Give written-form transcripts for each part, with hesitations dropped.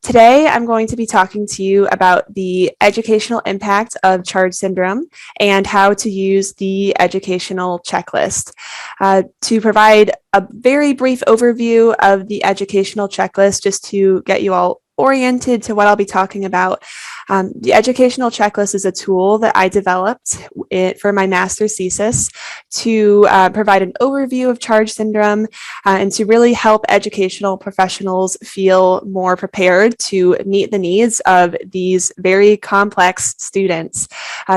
Today, I'm going to be talking to you about the educational impact of CHARGE syndrome and how to use the educational checklist. To provide a very brief overview of the educational checklist, just to get you all oriented to what I'll be talking about. The educational checklist is a tool that I developed for my master's thesis to provide an overview of CHARGE syndrome and to really help educational professionals feel more prepared to meet the needs of these very complex students.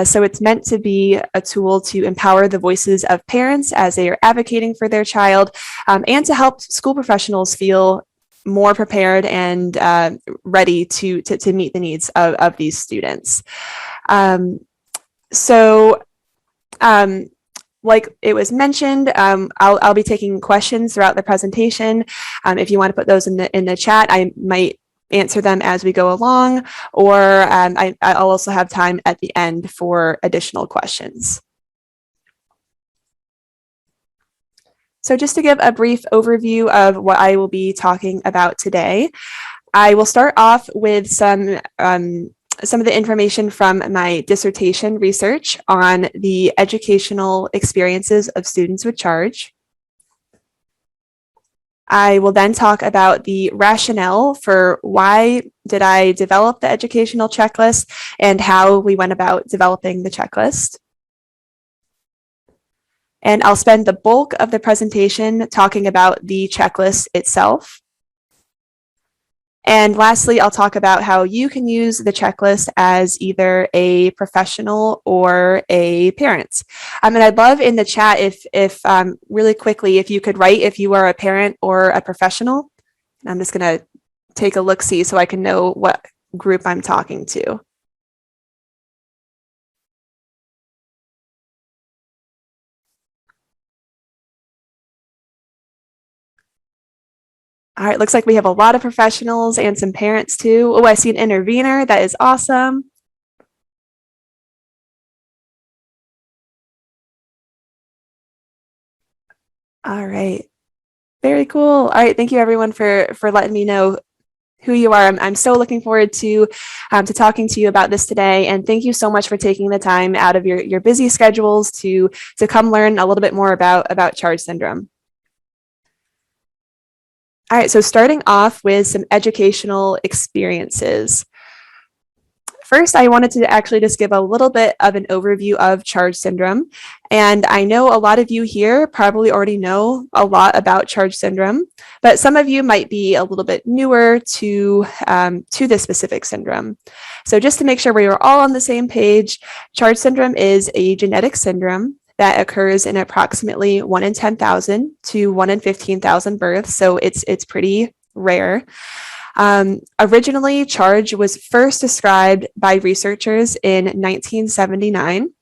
So it's meant to be a tool to empower the voices of parents as they are advocating for their child and to help school professionals feel more prepared and ready to meet the needs of these students. Like it was mentioned, I'll be taking questions throughout the presentation. If you want to put those in the chat, I might answer them as we go along, or I'll also have time at the end for additional questions. So just to give a brief overview of what I will be talking about today, I will start off with some of the information from my dissertation research on the educational experiences of students with CHARGE. I will then talk about the rationale for why did I develop the educational checklist and how we went about developing the checklist. And I'll spend the bulk of the presentation talking about the checklist itself. And lastly, I'll talk about how you can use the checklist as either a professional or a parent. And I'd love in the chat if really quickly, if you could write if you are a parent or a professional. I'm just going to take a look-see so I can know what group I'm talking to. All right, looks like we have a lot of professionals and some parents too. Oh, I see an intervener. That is awesome. All right, very cool. All right, thank you everyone for letting me know who you are. I'm so looking forward to talking to you about this today. And thank you so much for taking the time out of your busy schedules to come learn a little bit more about CHARGE syndrome. All right, so starting off with some educational experiences. First, I wanted to actually just give a little bit of an overview of CHARGE syndrome. And I know a lot of you here probably already know a lot about CHARGE syndrome, but some of you might be a little bit newer to this specific syndrome. So just to make sure we are all on the same page, CHARGE syndrome is a genetic syndrome that occurs in approximately 1 in 10,000 to 1 in 15,000 births. So it's pretty rare. Originally, CHARGE was first described by researchers in 1979.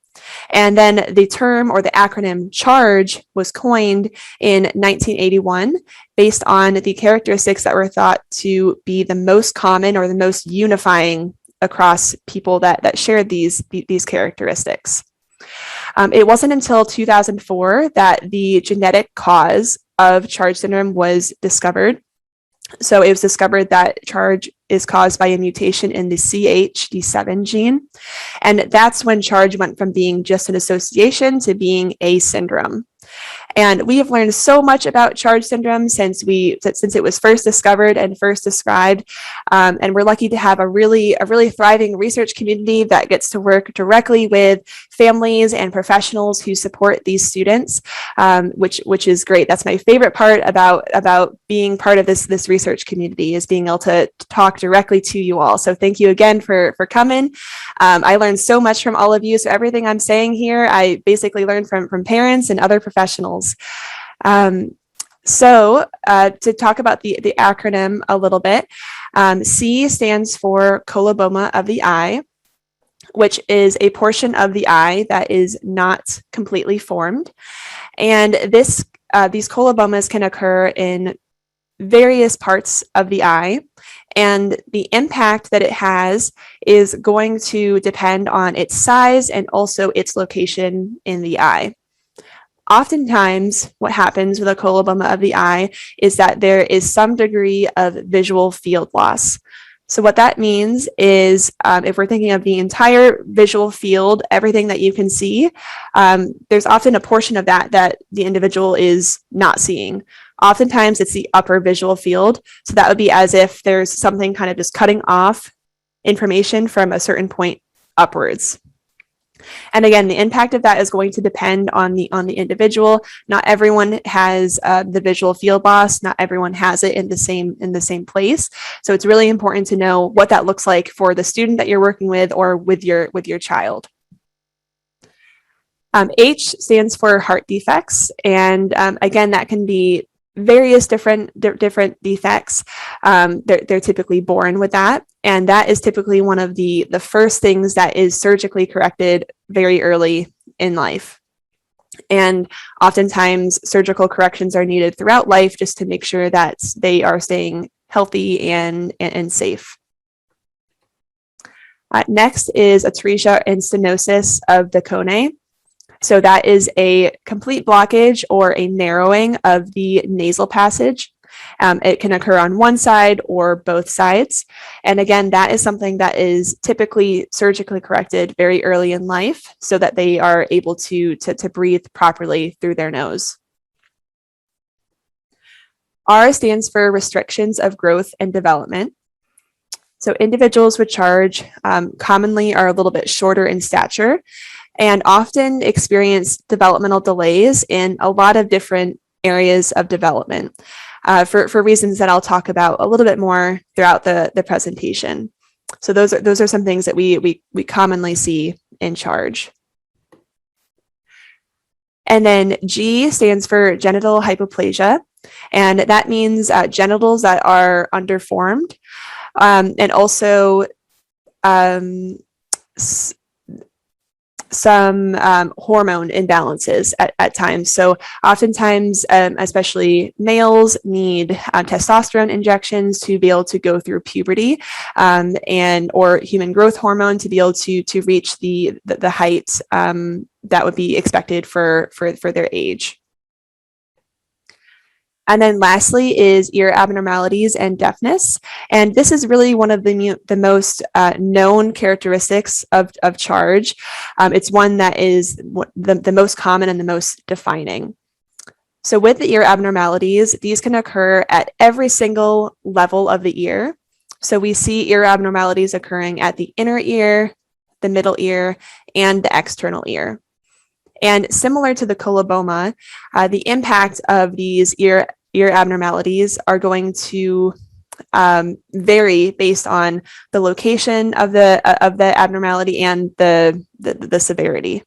And then the term or the acronym CHARGE was coined in 1981 based on the characteristics that were thought to be the most common or the most unifying across people that shared these characteristics. It wasn't until 2004 that the genetic cause of CHARGE syndrome was discovered. So it was discovered that CHARGE is caused by a mutation in the CHD7 gene. And that's when CHARGE went from being just an association to being a syndrome. And we have learned so much about CHARGE syndrome since it was first discovered and first described. And we're lucky to have a really thriving research community that gets to work directly with families and professionals who support these students, which is great. That's my favorite part about being part of this research community, is being able to talk directly to you all. So thank you again for coming. I learned so much from all of you. So everything I'm saying here, I basically learned from parents and other professionals. So to talk about the acronym a little bit, C stands for coloboma of the eye, which is a portion of the eye that is not completely formed. And these colobomas can occur in various parts of the eye, and the impact that it has is going to depend on its size and also its location in the eye. Oftentimes, what happens with a coloboma of the eye is that there is some degree of visual field loss. So what that means is if we're thinking of the entire visual field, everything that you can see, there's often a portion of that that the individual is not seeing. Oftentimes it's the upper visual field. So that would be as if there's something kind of just cutting off information from a certain point upwards. And again, the impact of that is going to depend on the individual. Not everyone has the visual field loss. Not everyone has it in the same place. So it's really important to know what that looks like for the student that you're working with or with your child. H stands for heart defects, and again, that can be various different defects. They're typically born with that, and that is typically one of the first things that is surgically corrected very early in life. And oftentimes surgical corrections are needed throughout life just to make sure that they are staying healthy and safe. Next is atresia and stenosis of the conae. So that is a complete blockage or a narrowing of the nasal passage. It can occur on one side or both sides. And again, that is something that is typically surgically corrected very early in life so that they are able to breathe properly through their nose. R stands for restrictions of growth and development. So individuals with charge commonly are a little bit shorter in stature and often experience developmental delays in a lot of different areas of development for reasons that I'll talk about a little bit more throughout the presentation. So those are some things that we commonly see in charge. And then G stands for genital hypoplasia, and that means genitals that are underformed, and also some hormone imbalances at times. So oftentimes, especially males need testosterone injections to be able to go through puberty, or human growth hormone to be able to reach the height that would be expected for their age. And then lastly is ear abnormalities and deafness. And this is really one of the most known characteristics of charge. It's one that is the most common and the most defining. So with the ear abnormalities, these can occur at every single level of the ear. So we see ear abnormalities occurring at the inner ear, the middle ear, and the external ear. And similar to the coloboma, the impact of these ear abnormalities are going to vary based on the location of the abnormality and the severity.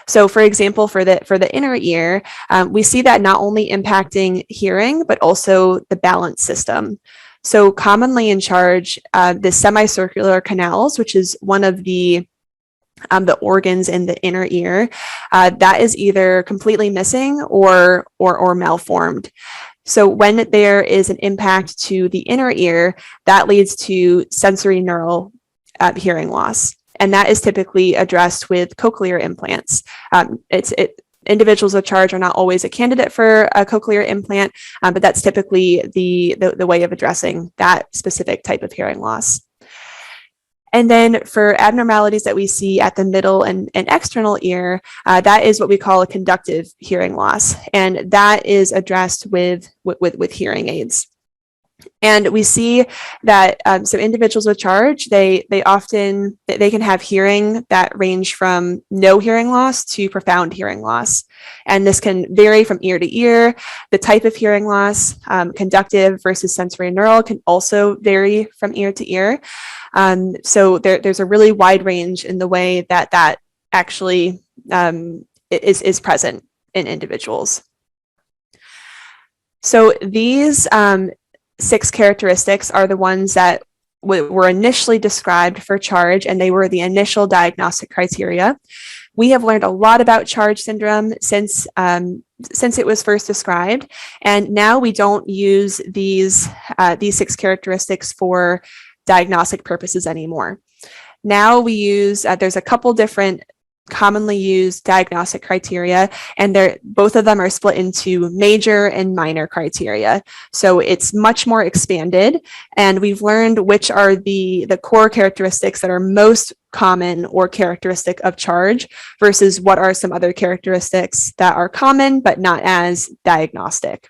So, for example, for the inner ear, we see that not only impacting hearing but also the balance system. So, commonly in charge, the semicircular canals, which is one of the organs in the inner ear, that is either completely missing or malformed. So when there is an impact to the inner ear, that leads to sensory neural hearing loss. And that is typically addressed with cochlear implants. Individuals with charge are not always a candidate for a cochlear implant, but that's typically the way of addressing that specific type of hearing loss. And then for abnormalities that we see at the middle and external ear, that is what we call a conductive hearing loss. And that is addressed with hearing aids. And we see that so individuals with charge, they can have hearing that range from no hearing loss to profound hearing loss. And this can vary from ear to ear. The type of hearing loss, conductive versus sensory neural, can also vary from ear to ear. So there's a really wide range in the way that actually is present in individuals. So these 6 characteristics are the ones that were initially described for charge, and they were the initial diagnostic criteria. We have learned a lot about charge syndrome since it was first described, and now we don't use these 6 characteristics for diagnostic purposes anymore. Now we use, there's a couple different commonly used diagnostic criteria, and both of them are split into major and minor criteria. So it's much more expanded, and we've learned which are the core characteristics that are most common or characteristic of charge versus what are some other characteristics that are common but not as diagnostic.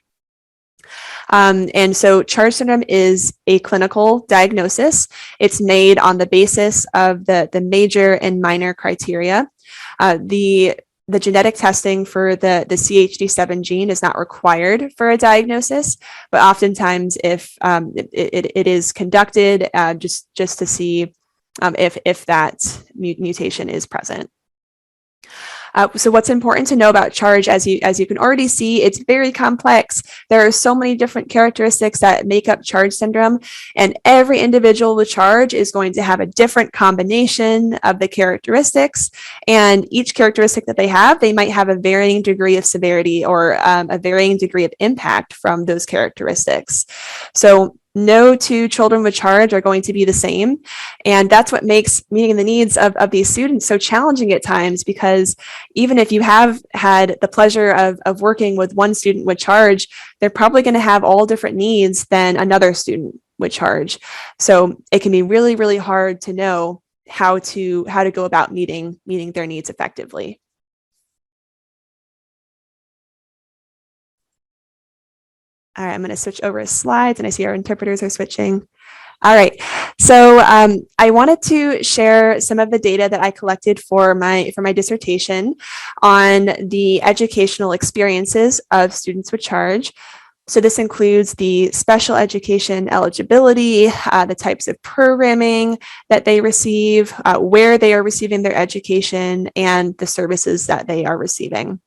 And so charge syndrome is a clinical diagnosis. It's made on the basis of the major and minor criteria. The genetic testing for the CHD7 gene is not required for a diagnosis, but oftentimes if it is conducted just to see if that mutation is present. So what's important to know about charge, as you can already see, it's very complex. There are so many different characteristics that make up charge syndrome, and every individual with charge is going to have a different combination of the characteristics, and each characteristic that they have, they might have a varying degree of severity or a varying degree of impact from those characteristics. So no two children with charge are going to be the same. And that's what makes meeting the needs of these students so challenging at times, because even if you have had the pleasure of working with one student with charge, they're probably going to have all different needs than another student with charge. So it can be really, really hard to know how to go about meeting their needs effectively. All right, I'm going to switch over slides, and I see our interpreters are switching. All right, so I wanted to share some of the data that I collected for my dissertation on the educational experiences of students with charge. So this includes the special education eligibility, the types of programming that they receive, where they are receiving their education, and the services that they are receiving.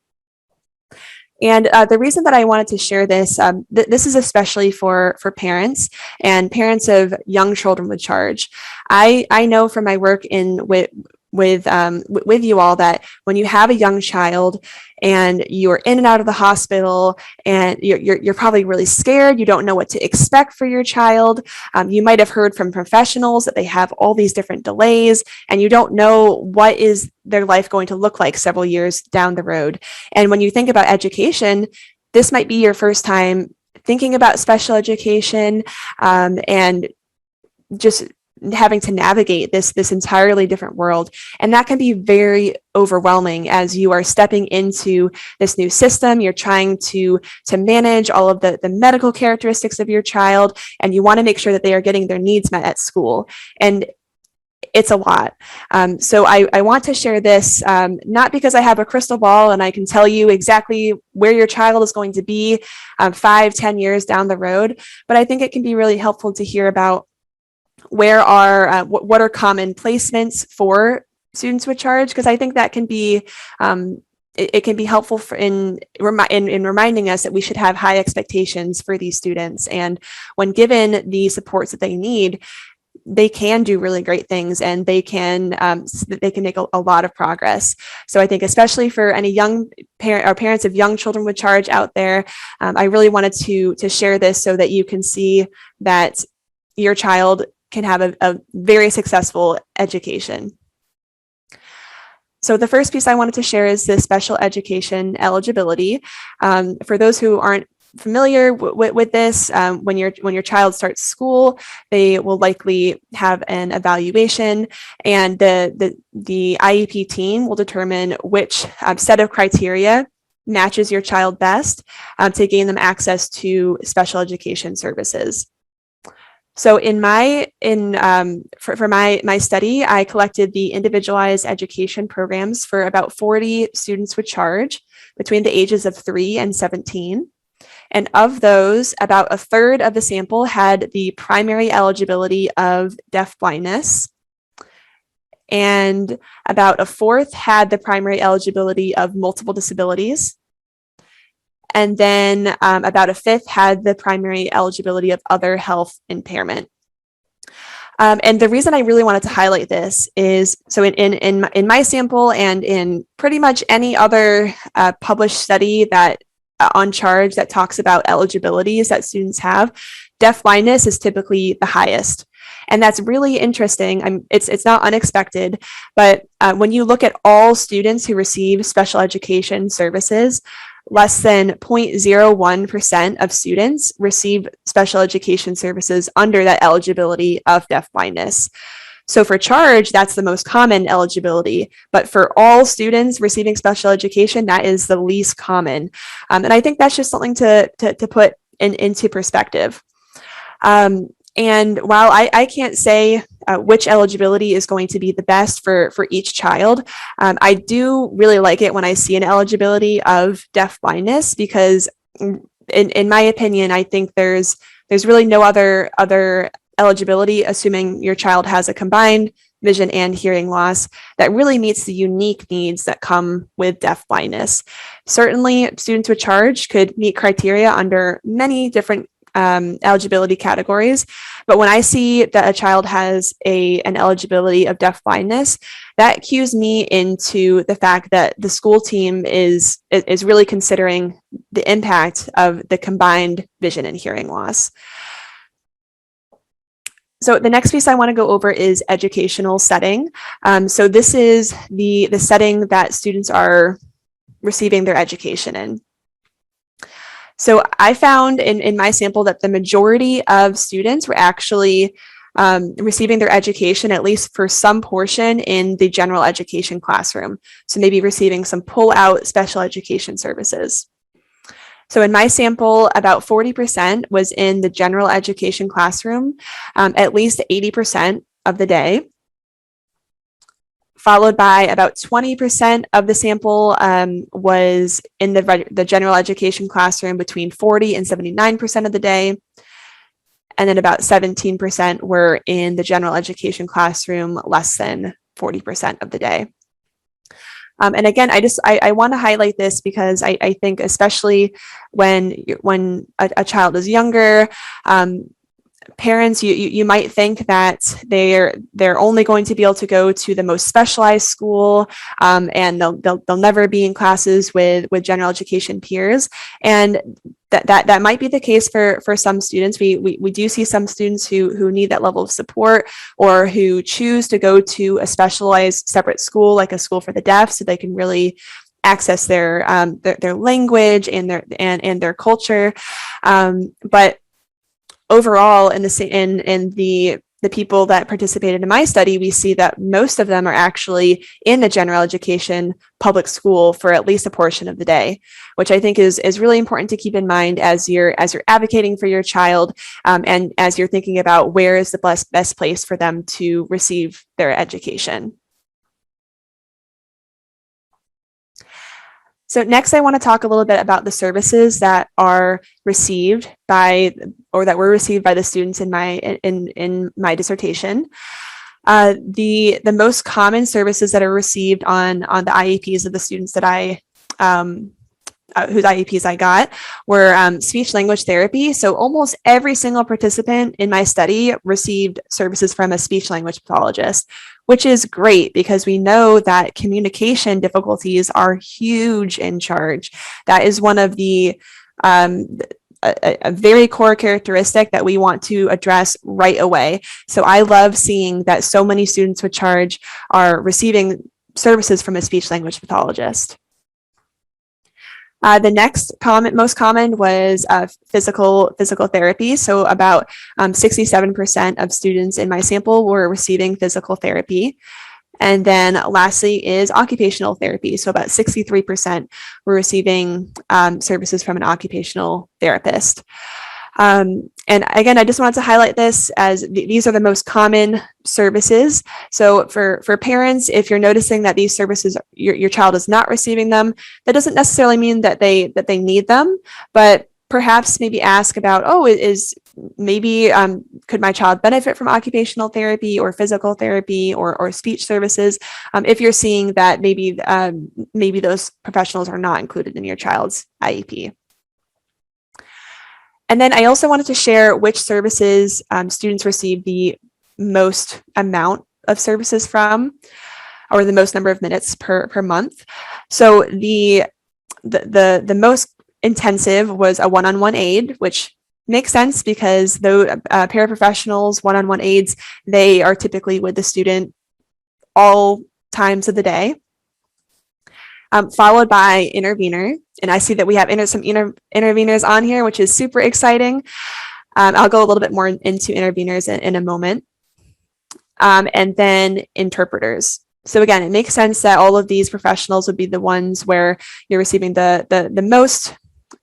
And the reason that I wanted to share this, this is especially for parents and parents of young children with charge. I know from my work with you all that when you have a young child and you're in and out of the hospital and you're probably really scared, you don't know what to expect for your child. You might have heard from professionals that they have all these different delays, and you don't know what is their life going to look like several years down the road. And when you think about education, this might be your first time thinking about special education, and just having to navigate this entirely different world. And that can be very overwhelming as you are stepping into this new system. You're trying to manage all of the medical characteristics of your child, and you want to make sure that they are getting their needs met at school. And it's a lot. So I want to share this, not because I have a crystal ball and I can tell you exactly where your child is going to be 5-10 years down the road, but I think it can be really helpful to hear about what are common placements for students with charge, because I think that can be it can be helpful in reminding us that we should have high expectations for these students, and when given the supports that they need, they can do really great things, and they can make a lot of progress. So I think especially for any young parent or parents of young children with charge out there, I really wanted to share this so that you can see that your child can have a very successful education. So the first piece I wanted to share is the special education eligibility. For those who aren't familiar with this, when your child starts school, they will likely have an evaluation, and the IEP team will determine which set of criteria matches your child best to gain them access to special education services. So for my study, I collected the individualized education programs for about 40 students with charge between the ages of 3 and 17. And of those, about a third of the sample had the primary eligibility of deafblindness, and about a fourth had the primary eligibility of multiple disabilities. And then about a fifth had the primary eligibility of other health impairment. And the reason I really wanted to highlight this is, so in my sample and in pretty much any other published study that on charge that talks about eligibilities that students have, deafblindness is typically the highest. And that's really interesting. It's not unexpected, but when you look at all students who receive special education services, less than 0.01% of students receive special education services under that eligibility of deafblindness. So for charge, that's the most common eligibility, but for all students receiving special education, that is the least common. And I think that's just something to put into perspective. And while I can't say which eligibility is going to be the best for each child, I do really like it when I see an eligibility of deafblindness, because in my opinion, I think there's really no other eligibility, assuming your child has a combined vision and hearing loss, that really meets the unique needs that come with deafblindness. Certainly, students with charge could meet criteria under many different eligibility categories, but when I see that a child has an eligibility of deafblindness, that cues me into the fact that the school team is really considering the impact of the combined vision and hearing loss. So the next piece I want to go over is educational setting. So this is the setting that students are receiving their education in. So I found in my sample that the majority of students were actually receiving their education, at least for some portion, in the general education classroom. So maybe receiving some pull-out special education services. So in my sample, about 40% was in the general education classroom, at least 80% of the day, followed by about 20% of the sample was in the general education classroom between 40 and 79% of the day. And then about 17% were in the general education classroom less than 40% of the day. And again, I want to highlight this because I think especially when a child is younger, parents, you might think that they're only going to be able to go to the most specialized school, and they'll never be in classes with general education peers, and that might be the case for some students. We do see some students who need that level of support, or who choose to go to a specialized separate school, like a school for the deaf, so they can really access their language and their culture. But overall, in the people that participated in my study, we see that most of them are actually in the general education public school for at least a portion of the day, which I think is really important to keep in mind as you're advocating for your child, and as you're thinking about where is the best place for them to receive their education. So next, I want to talk a little bit about the services that are received that were received by the students in my dissertation. The most common services that are received on the IEPs of the students that whose IEPs I got were speech language therapy. So almost every single participant in my study received services from a speech language pathologist, which is great because we know that communication difficulties are huge in charge. That is one of the a very core characteristic that we want to address right away. So I love seeing that so many students with charge are receiving services from a speech language pathologist. The next most common was physical therapy. So about 67% of students in my sample were receiving physical therapy. And then lastly is occupational therapy. So about 63% were receiving services from an occupational therapist. And again, I just wanted to highlight this as these are the most common services. So for parents, if you're noticing that these services, your child is not receiving them, that doesn't necessarily mean that they need them, but perhaps maybe ask about, could my child benefit from occupational therapy or physical therapy or speech services? If you're seeing that maybe those professionals are not included in your child's IEP. And then I also wanted to share which services students receive the most amount of services from, or the most number of minutes per month. So the most intensive was a one-on-one aid, which makes sense because the paraprofessionals, one-on-one aides, they are typically with the student all times of the day, followed by intervener. And I see that we have some interveners on here, which is super exciting. I'll go a little bit more into interveners in a moment. And then interpreters. So again, it makes sense that all of these professionals would be the ones where you're receiving the most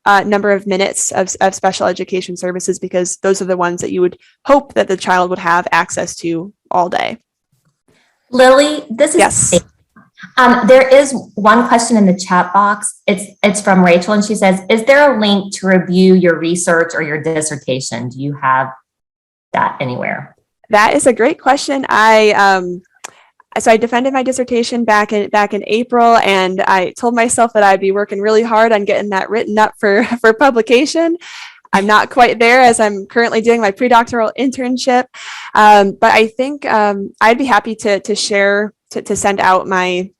number of minutes of special education services, because those are the ones that you would hope that the child would have access to all day. Lily, this is yes. There is one question in the chat box. It's from Rachel, and she says, is there a link to review your research or your dissertation? Do you have that anywhere? That is a great question. So I defended my dissertation back in April, and I told myself that I'd be working really hard on getting that written up for publication. I'm not quite there, as I'm currently doing my pre-doctoral internship. But I think I'd be happy to share, to send out my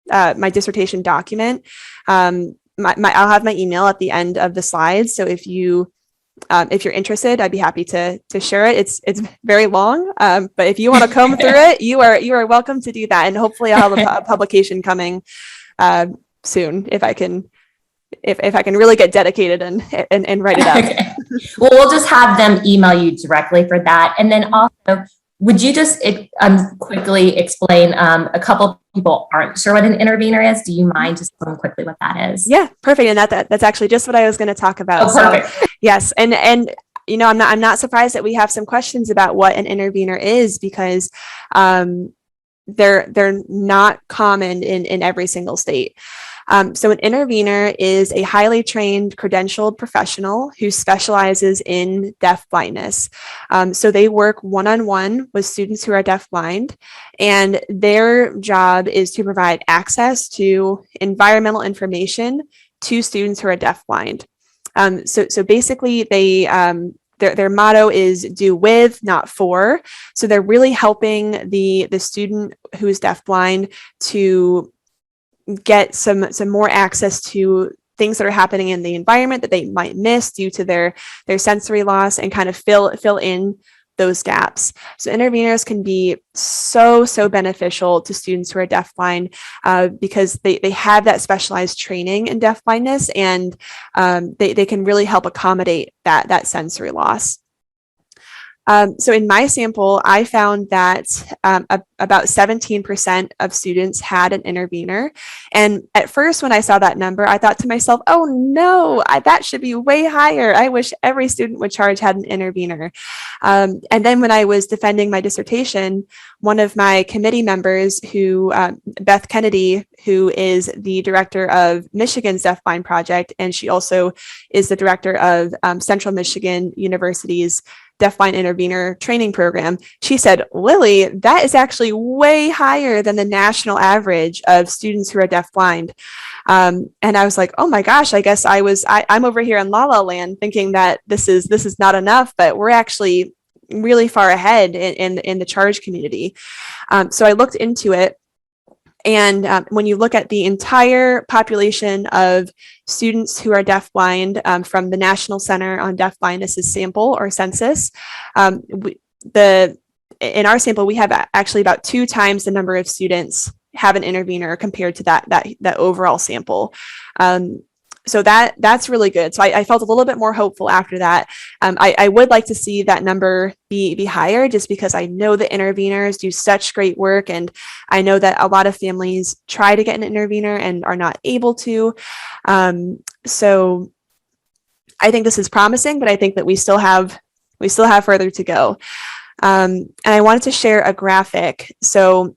my dissertation document. I'll have my email at the end of the slides. So if you're interested, I'd be happy to share it. It's very long, but if you want to comb through it, you are welcome to do that. And hopefully I'll have a publication coming soon, if I can really get dedicated and write it up. Okay. Well, we'll just have them email you directly for that. And then also, would you just quickly explain, a couple of people aren't sure what an intervener is. Do you mind just telling quickly what that is? Yeah, perfect. And that's actually just what I was going to talk about. Oh, perfect. So, yes. And you know, I'm not surprised that we have some questions about what an intervener is, because they're not common in every single state. So an intervener is a highly trained, credentialed professional who specializes in deafblindness. So they work one-on-one with students who are deafblind, and their job is to provide access to environmental information to students who are deafblind. So basically, their motto is do with, not for. So they're really helping the student who is deafblind to get some more access to things that are happening in the environment that they might miss due to their sensory loss, and kind of fill in those gaps. So interveners can be so beneficial to students who are deafblind, because they have that specialized training in deafblindness, and they can really help accommodate that sensory loss. So in my sample, I found that about 17% of students had an intervener. And at first, when I saw that number, I thought to myself, oh no, that should be way higher. I wish every student with charge had an intervener. And then when I was defending my dissertation, one of my committee members, Beth Kennedy, who is the director of Michigan's Deafblind Project, and she also is the director of Central Michigan University's Deafblind Intervener Training Program, she said, Lily, that is actually way higher than the national average of students who are deafblind. And I was like, oh my gosh, I guess I'm over here in La La Land thinking that this is not enough, but we're actually really far ahead in the charge community. So I looked into it. And when you look at the entire population of students who are deafblind from the National Center on Deafblindness' sample or census, in our sample, we have actually about 2 times the number of students have an intervener compared to that overall sample. So that's really good. So I felt a little bit more hopeful after that. I would like to see that number be higher, just because I know the interveners do such great work, and I know that a lot of families try to get an intervener and are not able to. So I think this is promising, but I think that we still have further to go. And I wanted to share a graphic. So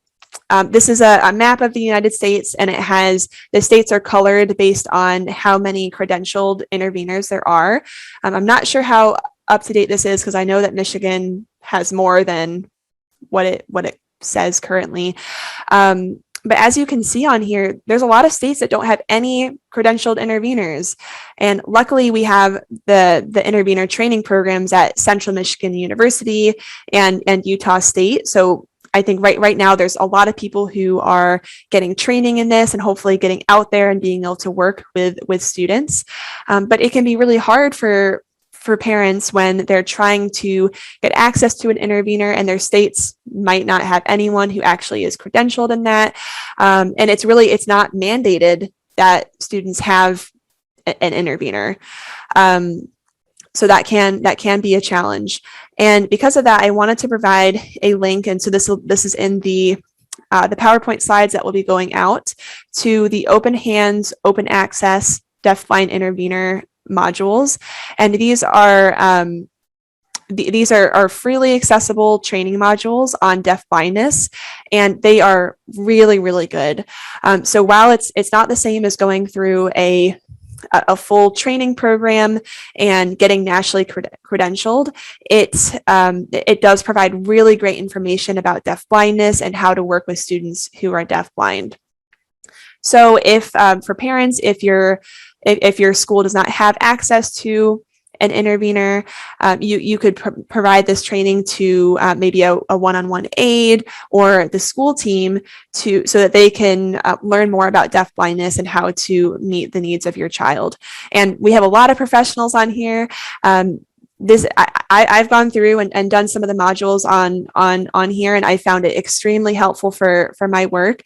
this is a map of the United States, and it has, the states are colored based on how many credentialed interveners there are. I'm not sure how up to date this is, because I know that Michigan has more than what it says currently. But as you can see on here, there's a lot of states that don't have any credentialed interveners. And luckily we have the intervener training programs at Central Michigan University and Utah State. So I think right now there's a lot of people who are getting training in this and hopefully getting out there and being able to work with students. But it can be really hard for for parents when they're trying to get access to an intervener and their states might not have anyone who actually is credentialed in that. And it's not mandated that students have an intervener. So that can be a challenge. And because of that, I wanted to provide a link. And so this is in the PowerPoint slides that will be going out to the Open Hands, Open Access Deafblind Intervener modules. And these are freely accessible training modules on deaf blindness, and they are really, really good. So while it's not the same as going through a full training program and getting nationally credentialed, it does provide really great information about deaf blindness and how to work with students who are deafblind. So if for parents, if your school does not have access to an intervener, you could provide this training to maybe a one-on-one aide or the school team so that they can learn more about deafblindness and how to meet the needs of your child. And we have a lot of professionals on here. I've gone through and done some of the modules on here, and I found it extremely helpful for my work.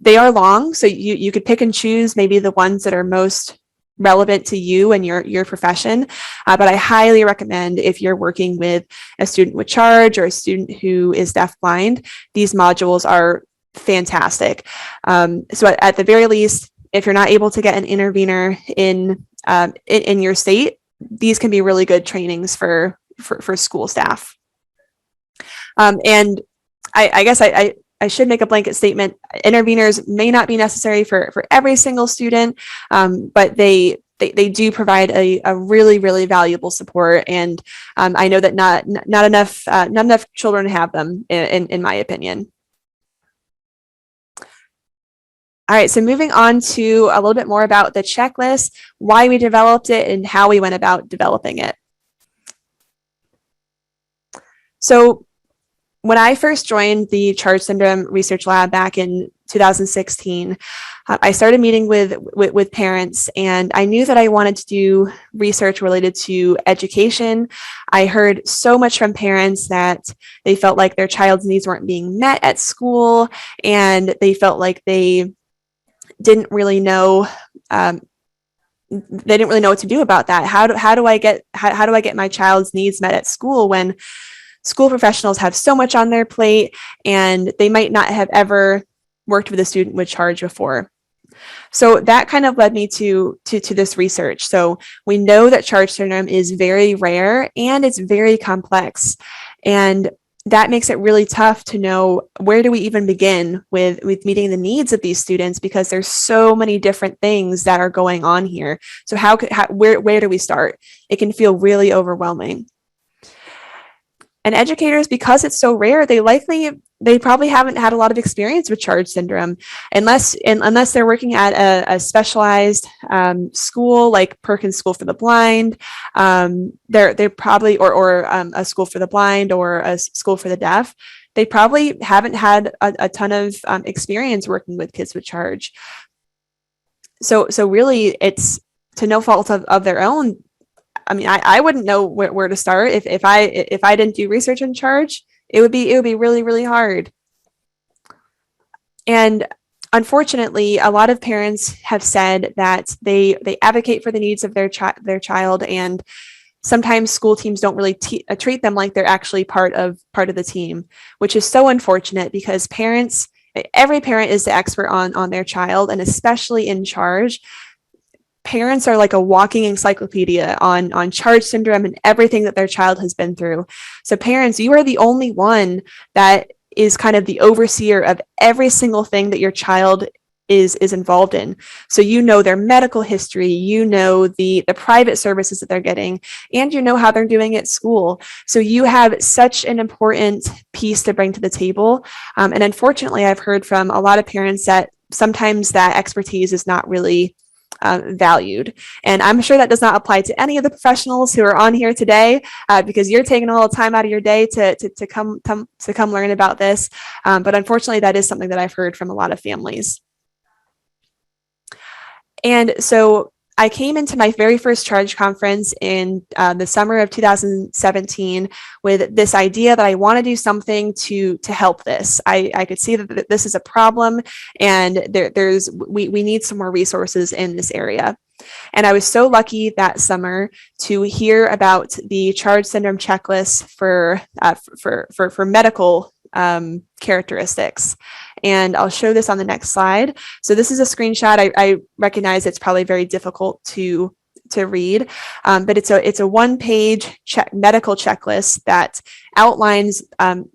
They are long, so you could pick and choose maybe the ones that are most relevant to you and your profession. But I highly recommend, if you're working with a student with charge or a student who is deafblind, these modules are fantastic. So at the very least, if you're not able to get an intervener in your state, these can be really good trainings for school staff. And I guess I should make a blanket statement. Interveners may not be necessary for every single student, but they do provide a really, really valuable support. And I know that not enough children have them, in my opinion. All right, so moving on to a little bit more about the checklist, why we developed it, and how we went about developing it. So when I first joined the Charge Syndrome Research Lab back in 2016, I started meeting with parents, and I knew that I wanted to do research related to education. I heard so much from parents that they felt like their child's needs weren't being met at school, and they felt like they didn't really know what to do about that. How do I get my child's needs met at school when school professionals have so much on their plate and they might not have ever worked with a student with charge before? So that kind of led me to this research. So we know that charge syndrome is very rare and it's very complex, and that makes it really tough to know where do we even begin with meeting the needs of these students, because there's so many different things that are going on here. So where do we start? It can feel really overwhelming. And educators, because it's so rare, they probably haven't had a lot of experience with charge syndrome, unless they're working at a specialized school like Perkins School for the Blind. They're probably or a school for the blind or a school for the deaf. They probably haven't had a ton of experience working with kids with charge. So really, it's to no fault of their own. I mean, I wouldn't know where to start if I didn't do research in charge. It would be really, really hard. And unfortunately, a lot of parents have said that they advocate for the needs of their child, and sometimes school teams don't really treat them like they're actually part of the team, which is so unfortunate, because every parent is the expert on their child, and especially in charge. Parents are like a walking encyclopedia on charge syndrome and everything that their child has been through. So parents, you are the only one that is kind of the overseer of every single thing that your child is involved in. So you know their medical history, you know the private services that they're getting, and you know how they're doing at school. So you have such an important piece to bring to the table. And unfortunately, I've heard from a lot of parents that sometimes that expertise is not really valued. And I'm sure that does not apply to any of the professionals who are on here today, because you're taking a little time out of your day to come learn about this. But unfortunately, that is something that I've heard from a lot of families. And so I came into my very first charge conference in the summer of 2017 with this idea that I want to do something to help this. I could see that this is a problem, and we need some more resources in this area. And I was so lucky that summer to hear about the charge syndrome checklist for medical characteristics. And I'll show this on the next slide. So this is a screenshot. I recognize it's probably very difficult to read, but it's a one-page medical checklist that outlines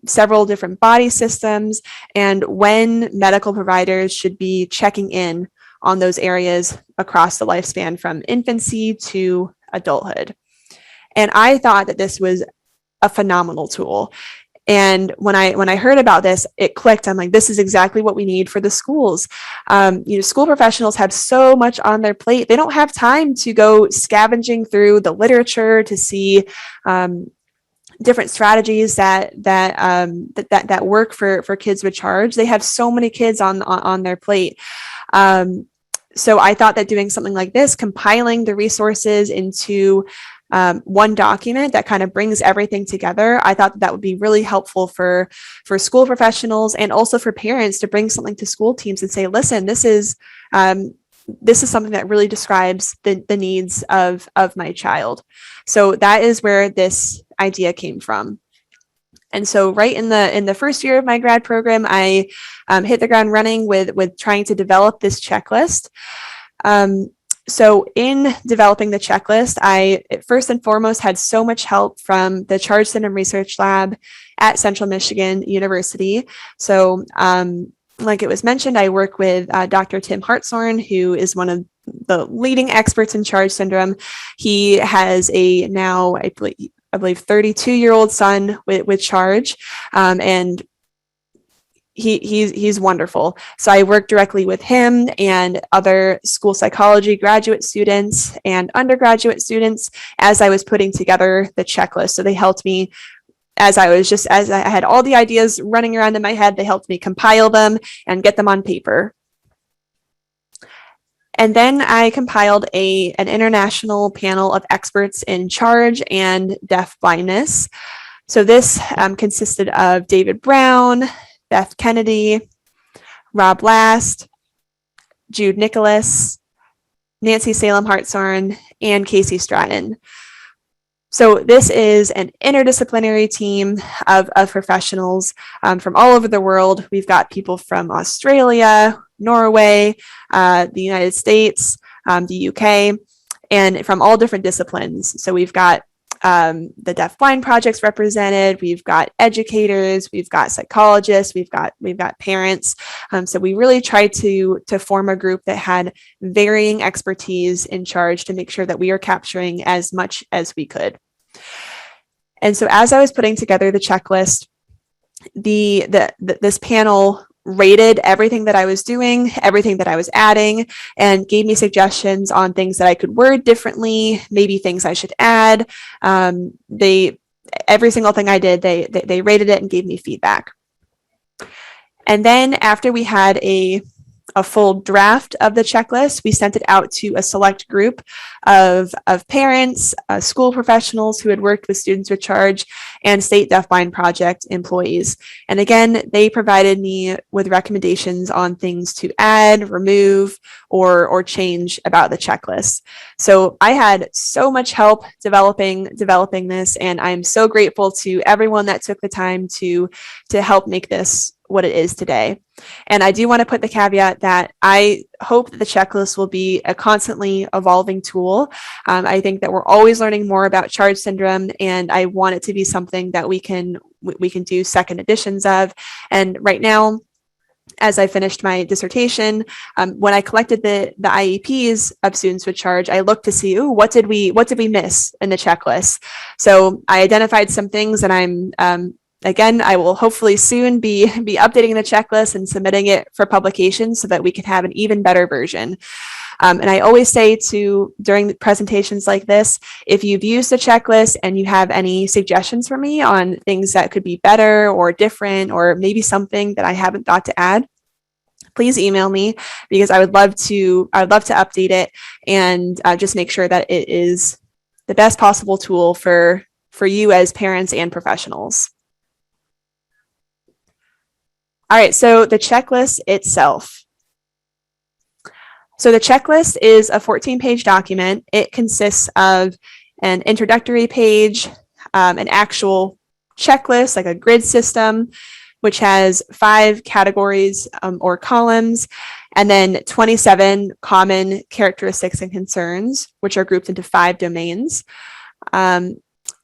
several different body systems and when medical providers should be checking in on those areas across the lifespan from infancy to adulthood. And I thought that this was a phenomenal tool. And when I heard about this, it clicked. I'm like, this is exactly what we need for the schools. School professionals have so much on their plate. They don't have time to go scavenging through the literature to see different strategies that work for kids with charge. They have so many kids on their plate. So I thought that doing something like this, compiling the resources into one document that kind of brings everything together, I thought that would be really helpful for school professionals and also for parents to bring something to school teams and say, listen, this is something that really describes the needs of my child. So that is where this idea came from. And so right in the first year of my grad program, I hit the ground running with trying to develop this checklist. So in developing the checklist, I first and foremost had so much help from the Charge Syndrome Research Lab at Central Michigan University. So like it was mentioned, I work with Dr. Tim Hartshorn, who is one of the leading experts in charge syndrome. He has a now, I believe 32-year-old son with charge, and he's wonderful. So I work directly with him and other school psychology graduate students and undergraduate students as I was putting together the checklist. So they helped me as I had all the ideas running around in my head. They helped me compile them and get them on paper. And then I compiled an international panel of experts in charge and deaf blindness. So this consisted of David Brown, Beth Kennedy, Rob Last, Jude Nicholas, Nancy Salem Hartshorn, and Casey Stratton. So this is an interdisciplinary team of professionals from all over the world. We've got people from Australia, Norway, the United States, the UK, and from all different disciplines. So we've got the Deaf Blind Projects represented, we've got educators, we've got psychologists, we've got parents. So we really tried to form a group that had varying expertise in charge to make sure that we are capturing as much as we could. And so as I was putting together the checklist, this panel rated everything that I was doing, everything that I was adding, and gave me suggestions on things that I could word differently, maybe things I should add. Every single thing I did, they rated it and gave me feedback. And then after we had a full draft of the checklist, we sent it out to a select group of parents, school professionals who had worked with students with charge, and State Deaf Blind Project employees. And again, they provided me with recommendations on things to add, remove, or change about the checklist. So I had so much help developing this, and I'm so grateful to everyone that took the time to help make this what it is today. And I do want to put the caveat that I hope that the checklist will be a constantly evolving tool. I think that we're always learning more about charge syndrome, and I want it to be something that we can do second editions of. And right now, as I finished my dissertation, when I collected the IEPs of students with charge, I looked to see, what did we miss in the checklist? So I identified some things, and again, I will hopefully soon be updating the checklist and submitting it for publication so that we can have an even better version. And I always say during presentations like this, if you've used the checklist and you have any suggestions for me on things that could be better or different, or maybe something that I haven't thought to add, please email me, because I would love to update it and just make sure that it is the best possible tool for you as parents and professionals. All right, so the checklist itself. So the checklist is a 14-page document. It consists of an introductory page, an actual checklist, like a grid system, which has 5 categories or columns, and then 27 common characteristics and concerns, which are grouped into 5 domains.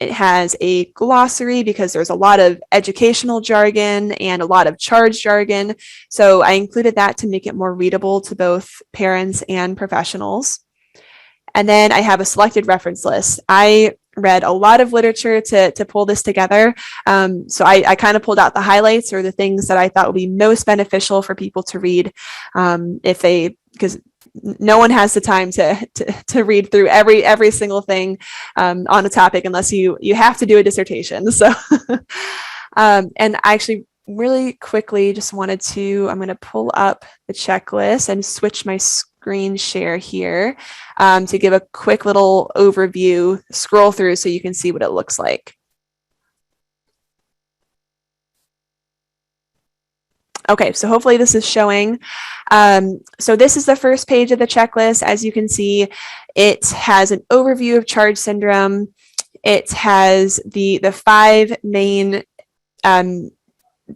It has a glossary because there's a lot of educational jargon and a lot of charge jargon. So I included that to make it more readable to both parents and professionals. And then I have a selected reference list. I read a lot of literature to pull this together. So I kind of pulled out the highlights or the things that I thought would be most beneficial for people to read because no one has the time to read through every single thing on a topic unless you have to do a dissertation. So, and I actually really quickly just I'm going to pull up the checklist and switch my screen share here to give a quick little overview, scroll through so you can see what it looks like. Okay, so hopefully this is showing. So this is the first page of the checklist. As you can see, it has an overview of charge syndrome. It has the 5 main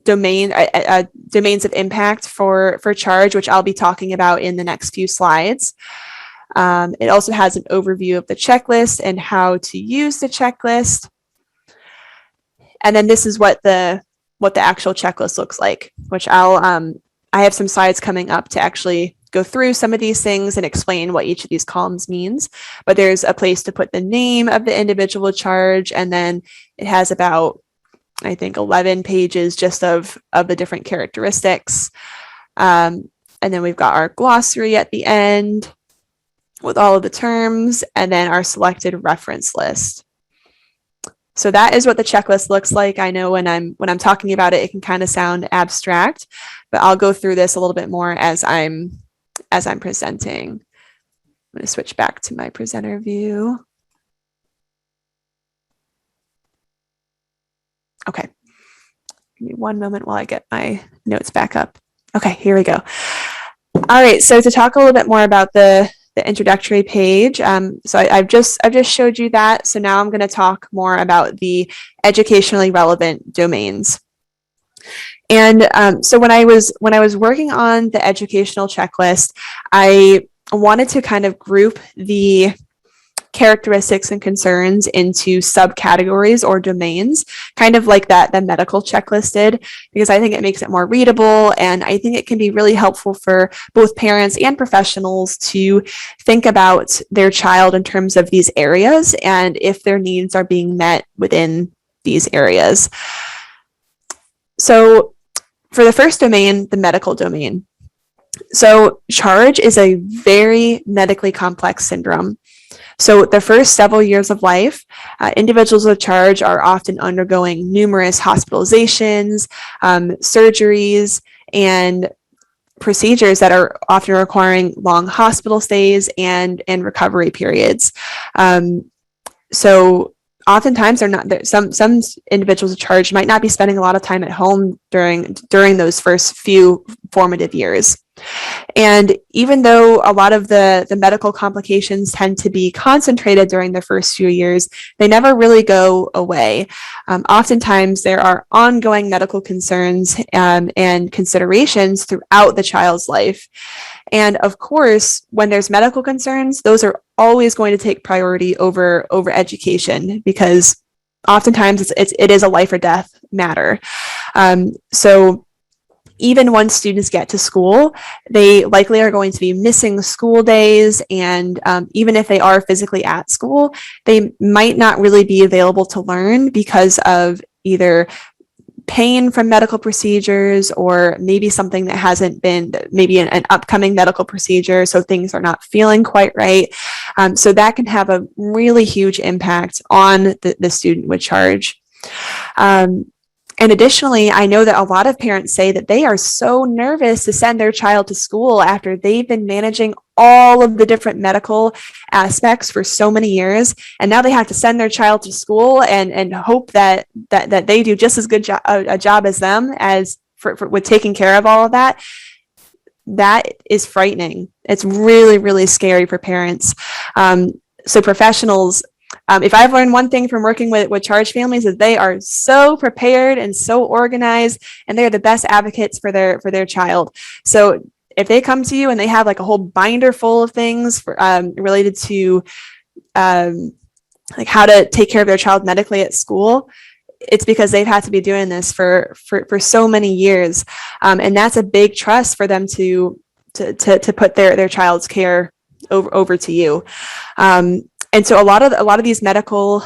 domains of impact for charge, which I'll be talking about in the next few slides. It also has an overview of the checklist and how to use the checklist. And then this is what the actual checklist looks like, which I have some slides coming up to actually go through some of these things and explain what each of these columns means. But there's a place to put the name of the individual charge, and then it has about, I think, 11 pages just of the different characteristics. And then we've got our glossary at the end with all of the terms, and then our selected reference list. So that is what the checklist looks like. I know when I'm talking about it, it can kind of sound abstract, but I'll go through this a little bit more as I'm presenting. I'm going to switch back to my presenter view. Okay, give me one moment while I get my notes back up. Okay, here we go. All right, so to talk a little bit more about the introductory page. So I've just showed you that. So now I'm going to talk more about the educationally relevant domains. And so when I was working on the educational checklist, I wanted to kind of group the characteristics and concerns into subcategories or domains, kind of like that the medical checklist did, because I think it makes it more readable, and I think it can be really helpful for both parents and professionals to think about their child in terms of these areas and if their needs are being met within these areas. So for the first domain, the medical domain. So charge is a very medically complex syndrome. So the first several years of life, individuals with charge are often undergoing numerous hospitalizations, surgeries, and procedures that are often requiring long hospital stays and recovery periods. So oftentimes they're not, some individuals with charge might not be spending a lot of time at home during those first few formative years. And even though a lot of the medical complications tend to be concentrated during the first few years, they never really go away. Oftentimes there are ongoing medical concerns and considerations throughout the child's life. And of course, when there's medical concerns, those are always going to take priority over education, because oftentimes it is a life or death matter. So even once students get to school, they likely are going to be missing school days, and even if they are physically at school, they might not really be available to learn because of either pain from medical procedures, or maybe something that hasn't been, maybe an upcoming medical procedure, so things are not feeling quite right. So that can have a really huge impact on the student with charge. And additionally, I know that a lot of parents say that they are so nervous to send their child to school after they've been managing all of the different medical aspects for so many years, and now they have to send their child to school and hope that they do just as good a job as them as with taking care of all of that. That is frightening. It's really, really scary for parents. So professionals, if I've learned one thing from working with charge families, is they are so prepared and so organized, and they're the best advocates for their child. So if they come to you and they have like a whole binder full of things for, related to like how to take care of their child medically at school, it's because they've had to be doing this for so many years, and that's a big trust for them to put their child's care over to you. And so a lot of these medical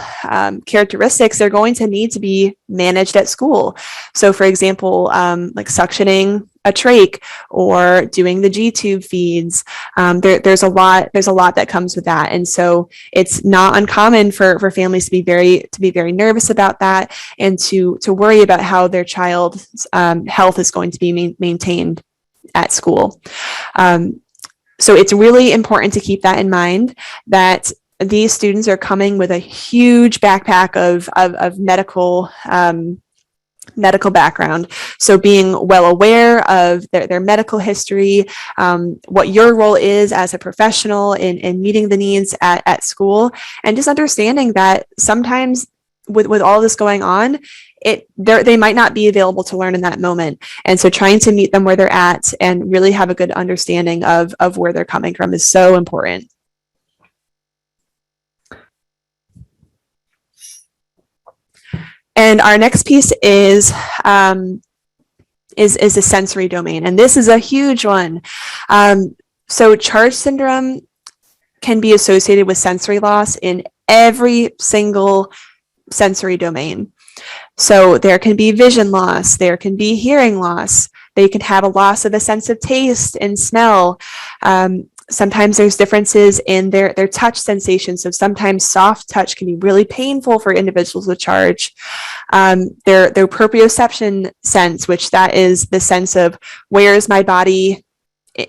characteristics, they're going to need to be managed at school. So for example, like suctioning a trach or doing the G-tube feeds, there's a lot that comes with that. And so it's not uncommon for families to be very nervous about that, and to worry about how their child's health is going to be maintained at school. So it's really important to keep that in mind, that these students are coming with a huge backpack of medical background. So being well aware of their medical history, what your role is as a professional in meeting the needs at school, and just understanding that sometimes with all this going on, they might not be available to learn in that moment. And so trying to meet them where they're at and really have a good understanding of where they're coming from is so important. And our next piece is the sensory domain, and this is a huge one. So charge syndrome can be associated with sensory loss in every single sensory domain. So there can be vision loss, there can be hearing loss, they can have a loss of a sense of taste and smell. Sometimes there's differences in their touch sensation. So sometimes soft touch can be really painful for individuals with charge. Their proprioception sense, which that is the sense of where is my body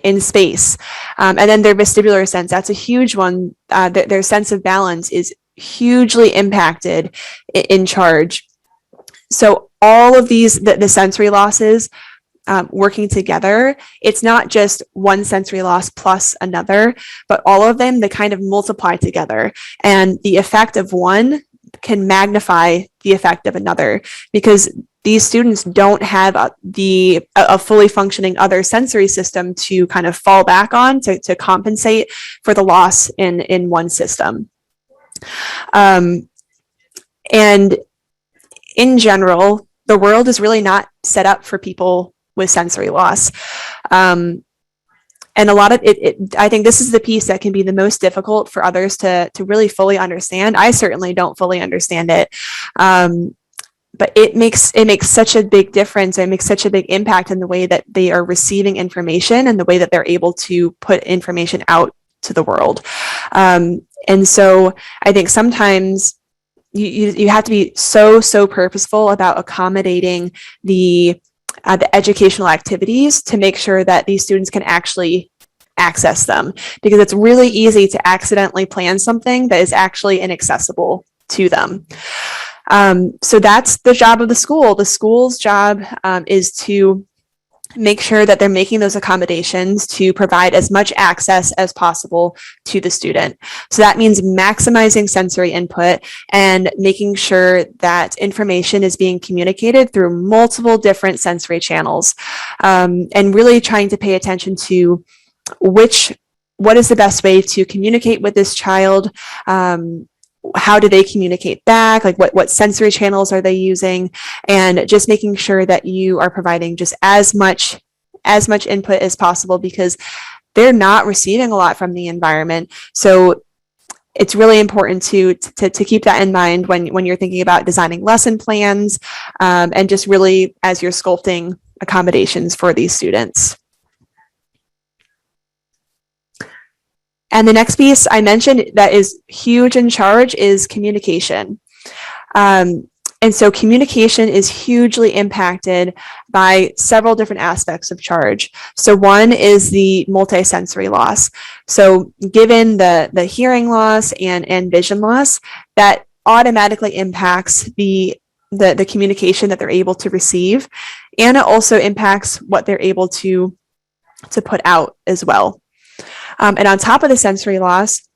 in space. And then their vestibular sense, that's a huge one. Their sense of balance is hugely impacted in charge. So all of these, the sensory losses, working together, it's not just one sensory loss plus another, but all of them, they kind of multiply together, and the effect of one can magnify the effect of another, because these students don't have a fully functioning other sensory system to kind of fall back on to compensate for the loss in one system. And in general, the world is really not set up for people with sensory loss. And a lot of it, I think this is the piece that can be the most difficult for others to really fully understand. I certainly don't fully understand it. But it makes such a big difference. It makes such a big impact in the way that they are receiving information and the way that they're able to put information out to the world. And so I think sometimes you have to be so purposeful about accommodating the educational activities to make sure that these students can actually access them, because it's really easy to accidentally plan something that is actually inaccessible to them. So that's the job of the school. The school's job is to make sure that they're making those accommodations to provide as much access as possible to the student. So that means maximizing sensory input and making sure that information is being communicated through multiple different sensory channels, and really trying to pay attention to what is the best way to communicate with this child. How do they communicate back? Like what sensory channels are they using? And just making sure that you are providing just as much input as possible, because they're not receiving a lot from the environment. So it's really important to keep that in mind when you're thinking about designing lesson plans, and just really as you're sculpting accommodations for these students. And the next piece I mentioned that is huge in charge is communication. And And so communication is hugely impacted by several different aspects of charge. So one is the multisensory loss. So given the hearing loss and vision loss, that automatically impacts the communication that they're able to receive. And it also impacts what they're able to put out as well. And on top of the sensory loss,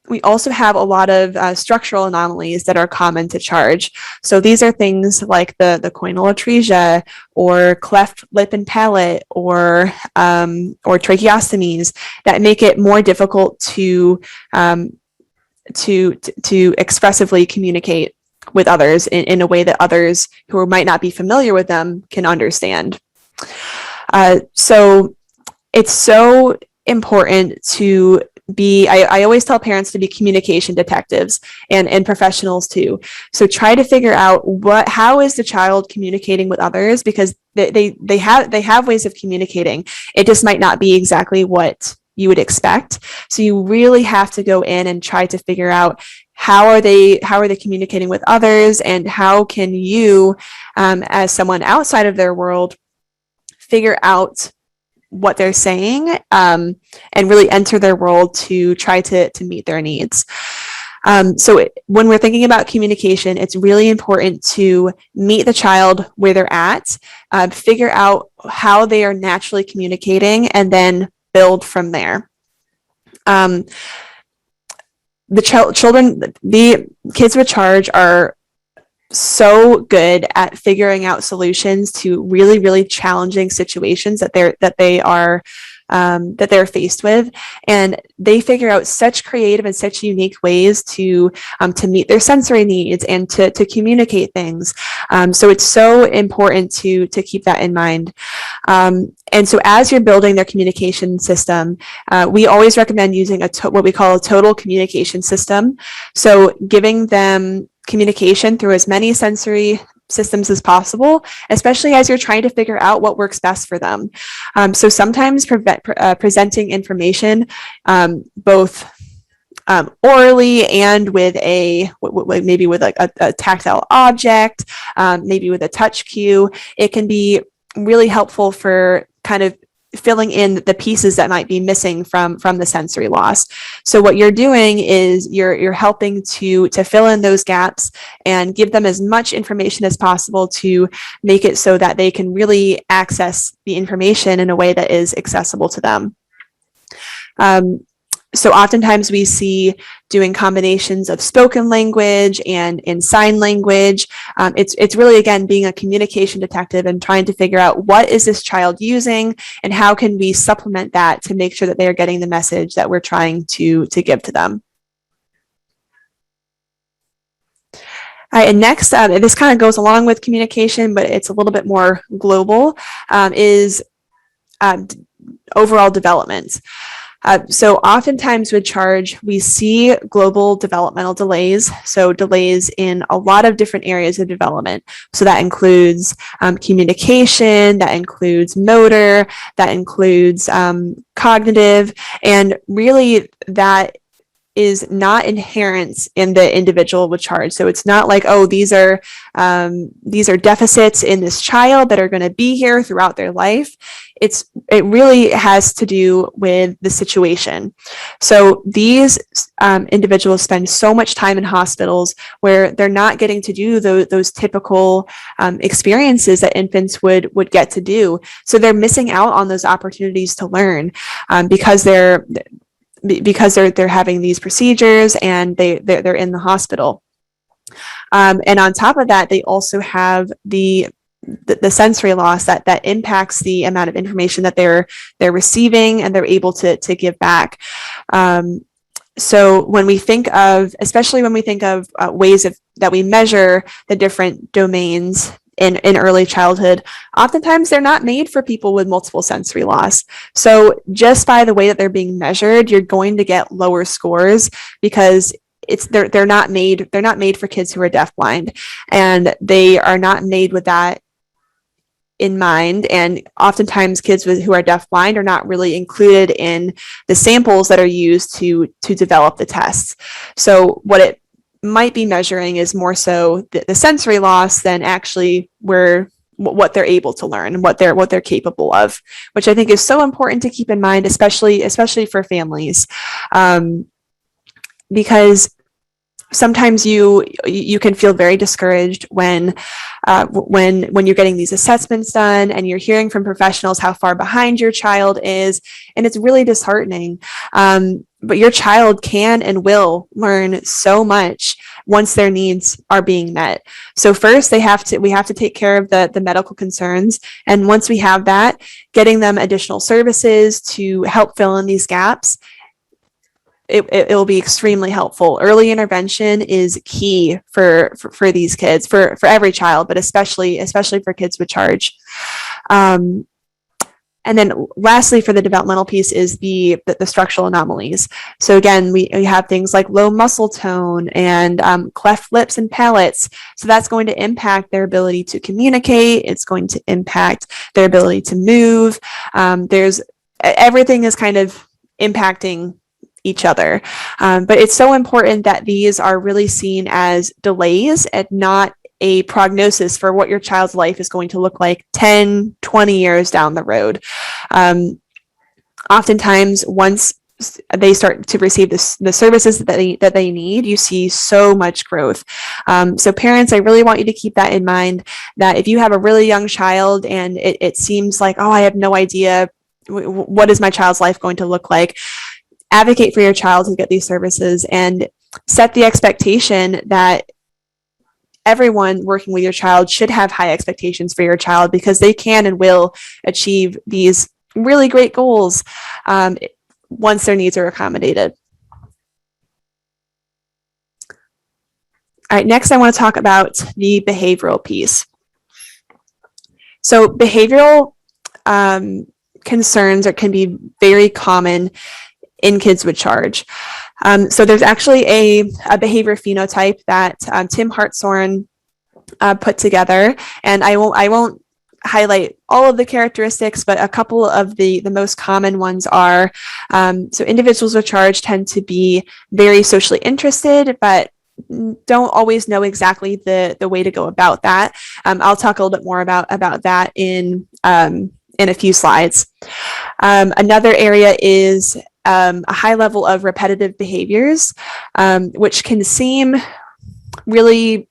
we also have a lot of structural anomalies that are common to charge. So these are things like the choanal atresia, or cleft lip and palate, or tracheostomies that make it more difficult to expressively communicate with others in a way that others who might not be familiar with them can understand. So it's so important to be, I always tell parents to be communication detectives and professionals too. So try to figure out how is the child communicating with others, because they have ways of communicating. It just might not be exactly what you would expect. So you really have to go in and try to figure out how are they communicating with others, and how can you, as someone outside of their world, figure out what they're saying, and really enter their world to try to meet their needs. So when we're thinking about communication, it's really important to meet the child where they're at, figure out how they are naturally communicating, and then build from there. The kids with charge are so good at figuring out solutions to really, really challenging situations that they're faced with, and they figure out such creative and such unique ways to meet their sensory needs and to communicate things. So it's so important to keep that in mind. And so as you're building their communication system, we always recommend using what we call a total communication system. So giving them communication through as many sensory systems as possible, especially as you're trying to figure out what works best for them. So sometimes presenting information, both orally and with maybe with a tactile object, maybe with a touch cue, it can be really helpful for kind of filling in the pieces that might be missing from the sensory loss. So what you're doing is you're helping to fill in those gaps and give them as much information as possible to make it so that they can really access the information in a way that is accessible to them. So oftentimes we see doing combinations of spoken language and in sign language. It's really, again, being a communication detective and trying to figure out what is this child using and how can we supplement that to make sure that they are getting the message that we're trying to give to them. All right, and next, this kind of goes along with communication, but it's a little bit more global, is overall development. So oftentimes with charge, we see global developmental delays, so delays in a lot of different areas of development. So that includes communication, that includes motor, that includes cognitive, and really that is not inherent in the individual with charge. So it's not like, oh, these are deficits in this child that are going to be here throughout their life. It really has to do with the situation. So these individuals spend so much time in hospitals where they're not getting to do those typical experiences that infants would get to do. So they're missing out on those opportunities to learn because they're having these procedures and they're in the hospital. And on top of that, they also have the sensory loss that impacts the amount of information that they're receiving and they're able to give back. So when we think of, especially when we think of ways that we measure the different domains in early childhood, oftentimes they're not made for people with multiple sensory loss. So just by the way that they're being measured, you're going to get lower scores because they're not made for kids who are deafblind, and they are not made with that in mind. And oftentimes kids who are deafblind are not really included in the samples that are used to develop the tests. So what it might be measuring is more so the sensory loss than actually what they're able to learn, what they're capable of, which I think is so important to keep in mind, especially for families, because sometimes you can feel very discouraged when you're getting these assessments done and you're hearing from professionals how far behind your child is, and it's really disheartening. But your child can and will learn so much once their needs are being met. So first, we have to take care of the medical concerns, and once we have that, getting them additional services to help fill in these gaps. It will be extremely helpful. Early intervention is key for these kids, for every child, but especially for kids with charge. And then lastly, for the developmental piece is the structural anomalies. So again, we have things like low muscle tone and cleft lips and palates. So that's going to impact their ability to communicate. It's going to impact their ability to move. Everything is kind of impacting each other. But it's so important that these are really seen as delays and not a prognosis for what your child's life is going to look like 10, 20 years down the road. Oftentimes, once they start to receive the services that they need, you see so much growth. So parents, I really want you to keep that in mind, that if you have a really young child and it seems like, oh, I have no idea, what is my child's life going to look like? Advocate for your child to get these services and set the expectation that everyone working with your child should have high expectations for your child, because they can and will achieve these really great goals once their needs are accommodated. All right, next I want to talk about the behavioral piece. So behavioral concerns can be very common in kids with charge. So there's actually a behavior phenotype that Tim Hartshorn put together, and I won't highlight all of the characteristics, but a couple of the most common ones are, so individuals with charge tend to be very socially interested, but don't always know exactly the way to go about that. I'll talk a little bit more about that in a few slides. Another area is a high level of repetitive behaviors, which can seem really,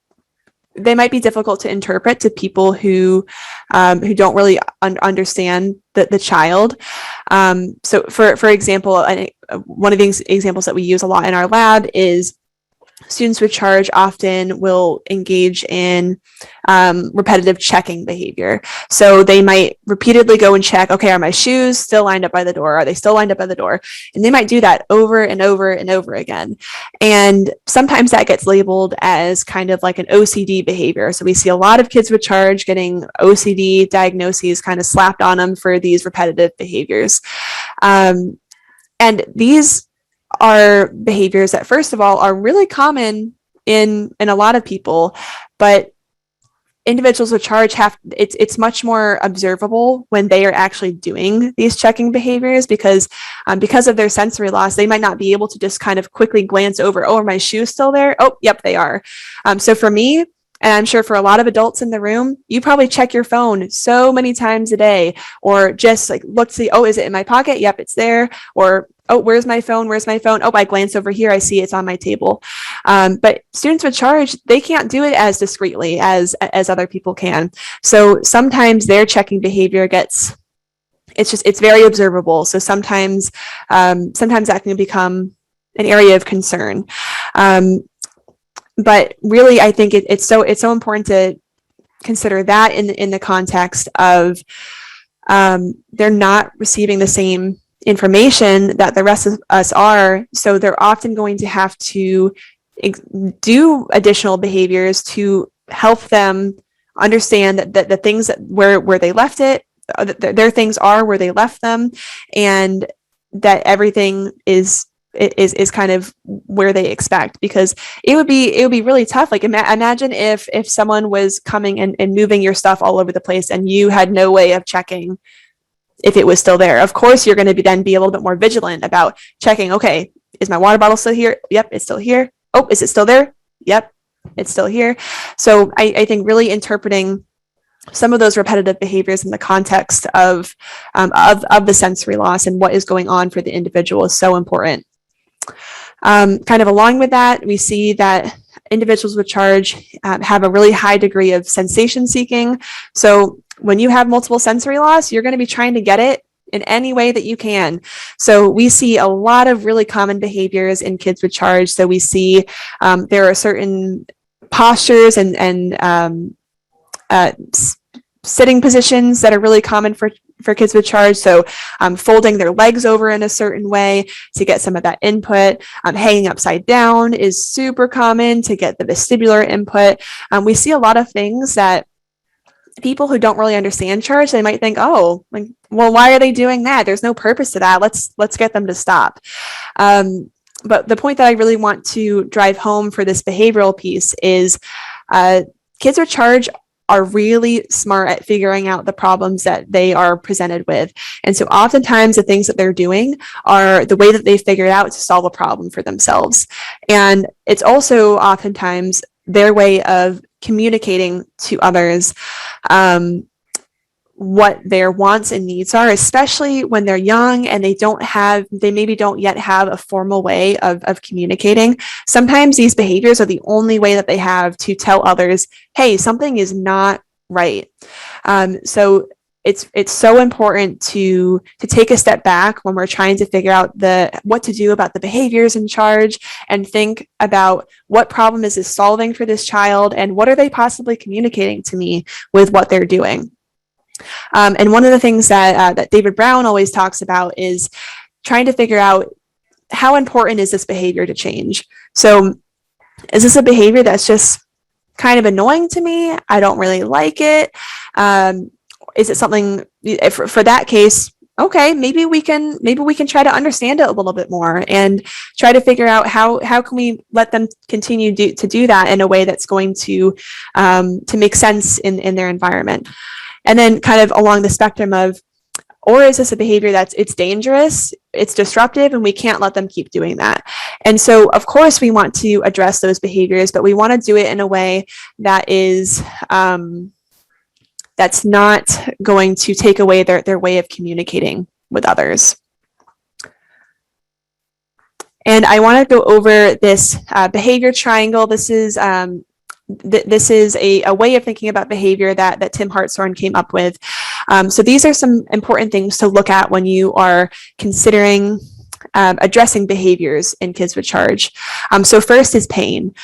they might be difficult to interpret to people who don't really understand the child. So for example, one of the examples that we use a lot in our lab is students with charge often will engage in repetitive checking behavior. So they might repeatedly go and check, okay, are my shoes still lined up by the door? Are they still lined up by the door? And they might do that over and over and over again. And sometimes that gets labeled as kind of like an OCD behavior. So we see a lot of kids with charge getting OCD diagnoses kind of slapped on them for these repetitive behaviors. And these are behaviors that, first of all, are really common in a lot of people, but individuals with charge it's much more observable when they are actually doing these checking behaviors, because of their sensory loss, they might not be able to just kind of quickly glance over, oh, are my shoes still there? Oh, yep, they are. So for me, and I'm sure for a lot of adults in the room, you probably check your phone so many times a day, or just like look to see, oh, is it in my pocket? Yep, it's there. Or, oh, where's my phone? Where's my phone? Oh, I glance over here, I see it's on my table. But students with charge, they can't do it as discreetly as other people can. So sometimes their checking behavior it's very observable. So sometimes that can become an area of concern. But really, I think it's so important to consider that in the context of they're not receiving the same information that the rest of us are. So they're often going to have to do additional behaviors to help them understand that the things that where they left it, their things are where they left them, and that everything is kind of where they expect, because it would be really tough. Like imagine if someone was coming and moving your stuff all over the place and you had no way of checking if it was still there. Of course, you're going to be a little bit more vigilant about checking. Okay, is my water bottle still here? Yep, it's still here. Oh, is it still there? yep, it's still here. So I think really interpreting some of those repetitive behaviors in the context of the sensory loss and what is going on for the individual is so important. Kind of along with that, we see that individuals with charge have a really high degree of sensation seeking. So when you have multiple sensory loss, you're going to be trying to get it in any way that you can. So we see a lot of really common behaviors in kids with charge. So we see there are certain postures and sitting positions that are really common for kids with charge. So folding their legs over in a certain way to get some of that input. Hanging upside down is super common to get the vestibular input. We see a lot of things that people who don't really understand charge, they might think, oh, like, well, why are they doing that? There's no purpose to that. Let's get them to stop. But the point that I really want to drive home for this behavioral piece is kids with charge are really smart at figuring out the problems that they are presented with. And so oftentimes the things that they're doing are the way that they figured out to solve a problem for themselves. And it's also oftentimes their way of communicating to others what their wants and needs are, especially when they're young and they maybe don't yet have a formal way of communicating. Sometimes these behaviors are the only way that they have to tell others, hey, something is not right. So it's so important to take a step back when we're trying to figure out what to do about the behaviors in charge and think about what problem is this solving for this child and what are they possibly communicating to me with what they're doing. And one of the things that David Brown always talks about is trying to figure out how important is this behavior to change. So is this a behavior that's just kind of annoying to me? I don't really like it. Is it something for that case? Okay, maybe we can try to understand it a little bit more and try to figure out how can we let them continue to do that in a way that's going to make sense in their environment. And then kind of along the spectrum of, or is this a behavior it's dangerous, it's disruptive, and we can't let them keep doing that. And so, of course, we want to address those behaviors, but we want to do it in a way that is that's not going to take away their way of communicating with others. And I want to go over this behavior triangle. This is a way of thinking about behavior that Tim Hartshorn came up with. So these are some important things to look at when you are considering addressing behaviors in kids with charge. So first is pain.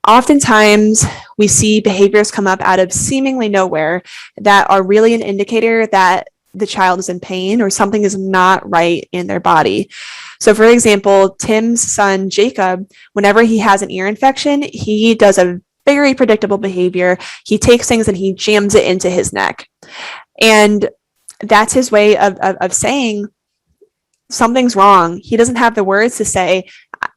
Oftentimes, we see behaviors come up out of seemingly nowhere that are really an indicator that the child is in pain or something is not right in their body. So for example, Tim's son, Jacob, whenever he has an ear infection, he does a very predictable behavior. He takes things and he jams it into his neck. And that's his way of saying something's wrong. He doesn't have the words to say,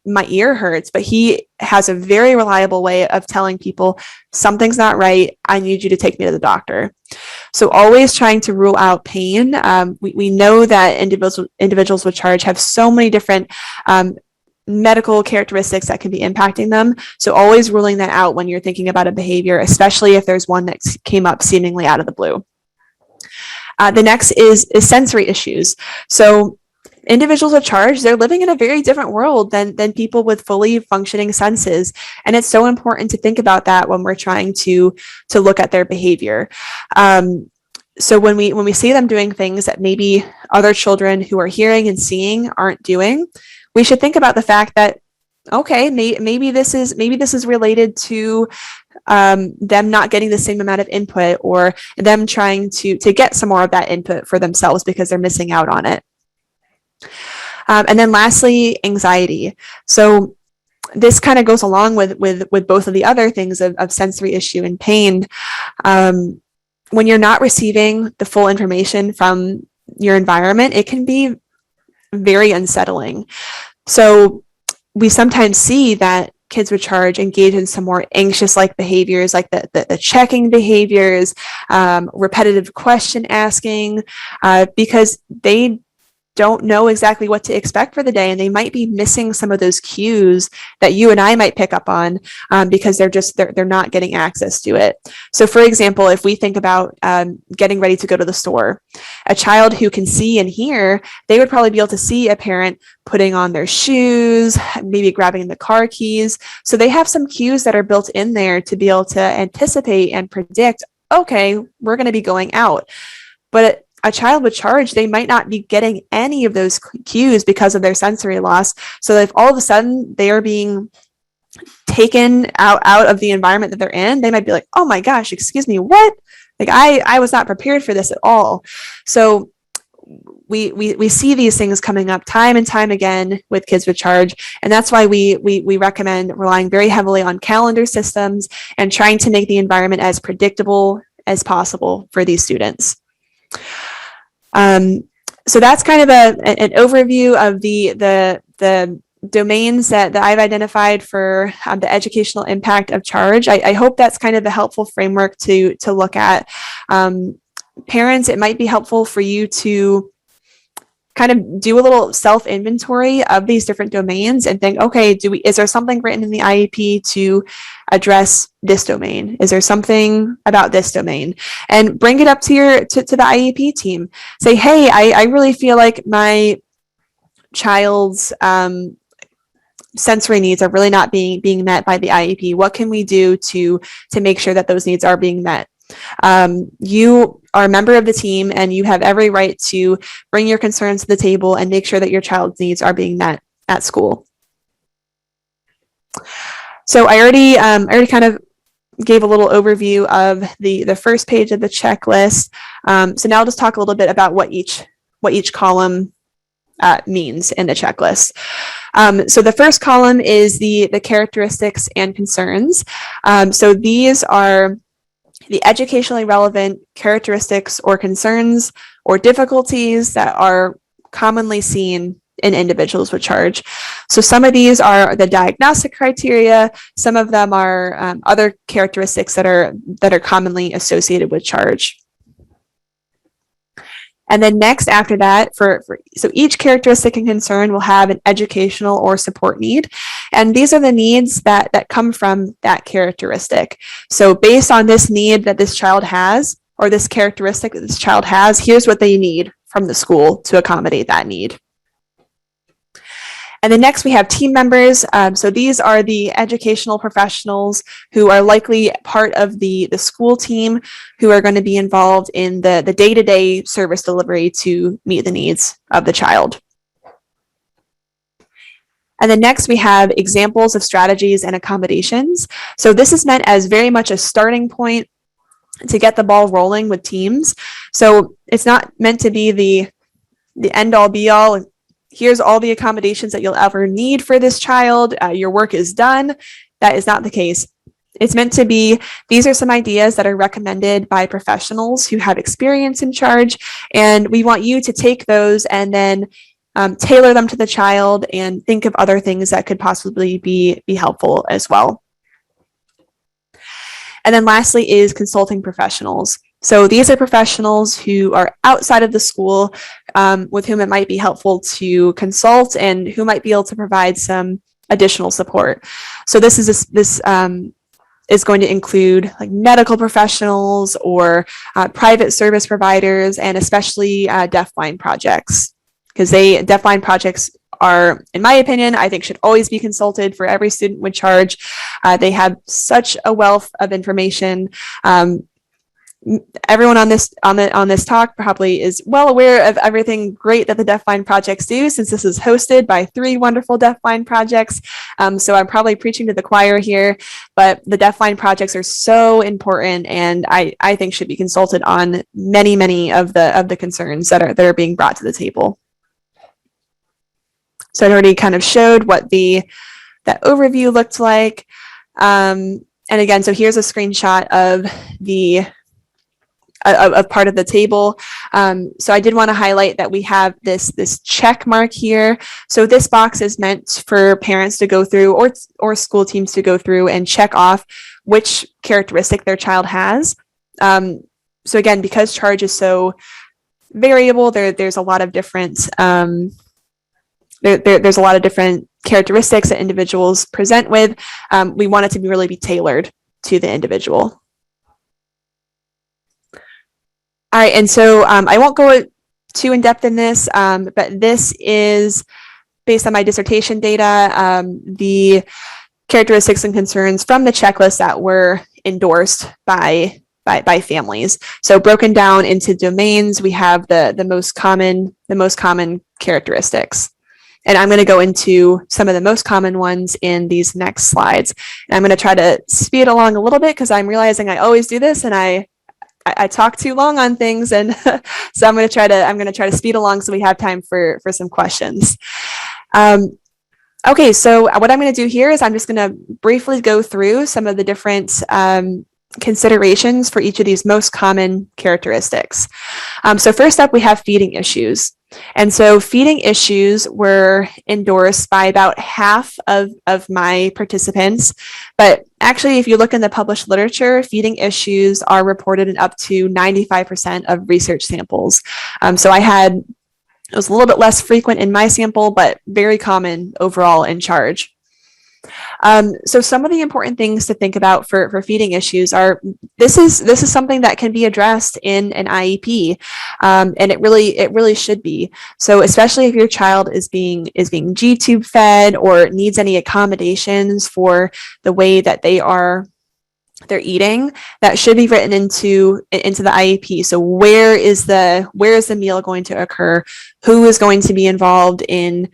my ear hurts, but he has a very reliable way of telling people something's not right. I need you to take me to the doctor. So always trying to rule out pain. We know that individuals with charge have so many different medical characteristics that can be impacting them. So always ruling that out when you're thinking about a behavior, especially if there's one that came up seemingly out of the blue. The next is sensory issues. So individuals with charge, they're living in a very different world than people with fully functioning senses. And it's so important to think about that when we're trying to look at their behavior. So when we see them doing things that maybe other children who are hearing and seeing aren't doing, we should think about the fact that, okay, maybe this is related to them not getting the same amount of input or them trying to get some more of that input for themselves because they're missing out on it. And then lastly, anxiety. So this kind of goes along with both of the other things of sensory issue and pain. When you're not receiving the full information from your environment, it can be very unsettling. So we sometimes see that kids with charge engage in some more anxious-like behaviors, like the checking behaviors, repetitive question asking, because they don't know exactly what to expect for the day, and they might be missing some of those cues that you and I might pick up on because they're not getting access to it. So for example, if we think about getting ready to go to the store, a child who can see and hear, they would probably be able to see a parent putting on their shoes, maybe grabbing the car keys. So they have some cues that are built in there to be able to anticipate and predict, okay, we're going to be going out. But a child with charge, they might not be getting any of those cues because of their sensory loss. So if all of a sudden they are being taken out of the environment that they're in, they might be like, oh my gosh, excuse me, what? Like I was not prepared for this at all. So we see these things coming up time and time again with kids with charge. And that's why we recommend relying very heavily on calendar systems and trying to make the environment as predictable as possible for these students. So that's kind of an overview of the domains that I've identified for the educational impact of charge. I hope that's kind of a helpful framework to look at. Parents, it might be helpful for you to kind of do a little self-inventory of these different domains and think, okay, is there something written in the IEP to address this domain? Is there something about this domain? And bring it up to the IEP team. Say, hey, I really feel like my child's sensory needs are really not being met by the IEP. What can we do to make sure that those needs are being met? You are a member of the team and you have every right to bring your concerns to the table and make sure that your child's needs are being met at school. So I already kind of gave a little overview of the first page of the checklist. So now I'll just talk a little bit about what each column means in the checklist. So the first column is the characteristics and concerns. So these are the educationally relevant characteristics or concerns or difficulties that are commonly seen in individuals with charge. So some of these are the diagnostic criteria. Some of them are other characteristics that are commonly associated with charge. And then next after that, so each characteristic and concern will have an educational or support need. And these are the needs that come from that characteristic. So based on this need that this child has, or this characteristic that this child has, here's what they need from the school to accommodate that need. And then next we have team members. So these are the educational professionals who are likely part of the school team who are going to be involved in the day-to-day service delivery to meet the needs of the child. And then next we have examples of strategies and accommodations. So this is meant as very much a starting point to get the ball rolling with teams. So it's not meant to be the end all be all. Here's all the accommodations that you'll ever need for this child. Your work is done. That is not the case. It's meant to be, these are some ideas that are recommended by professionals who have experience in charge. And we want you to take those and then tailor them to the child and think of other things that could possibly be helpful as well. And then lastly is consulting professionals. So these are professionals who are outside of the school with whom it might be helpful to consult and who might be able to provide some additional support. So this is going to include like medical professionals or private service providers, and especially deafblind projects, because deafblind projects are, in my opinion, I think should always be consulted for every student with charge. They have such a wealth of information. Everyone on this talk probably is well aware of everything great that the deafblind projects do, since this is hosted by 3 wonderful deafblind projects. So I'm probably preaching to the choir here, but the deafblind projects are so important, and I think should be consulted on many of the concerns that are being brought to the table. So I already kind of showed what that overview looked like. And again, so here's a screenshot of of part of the table. So I did want to highlight that we have this check mark here. So this box is meant for parents to go through or school teams to go through and check off which characteristic their child has. So again, because charge is so variable. There's a lot of different there's a lot of different characteristics that individuals present with. We want it to really be tailored to the individual. All right, and so I won't go too in depth in this, but this is based on my dissertation data, the characteristics and concerns from the checklist that were endorsed by families. So broken down into domains, we have the most common characteristics. And I'm going to go into some of the most common ones in these next slides. And I'm going to try to speed along a little bit because I'm realizing I always do this and I talk too long on things, and so I'm going to try to speed along so we have time for some questions. Okay, so what I'm going to do here is I'm just going to briefly go through some of the different considerations for each of these most common characteristics. So first up, we have feeding issues. And so feeding issues were endorsed by about half of my participants. But actually, if you look in the published literature, feeding issues are reported in up to 95% of research samples. So it was a little bit less frequent in my sample, but very common overall in charge. So some of the important things to think about for feeding issues are this is something that can be addressed in an IEP, and it really should be. So especially if your child is being G-tube fed or needs any accommodations for the way that they're eating, that should be written into the IEP. So where is the meal going to occur? Who is going to be involved in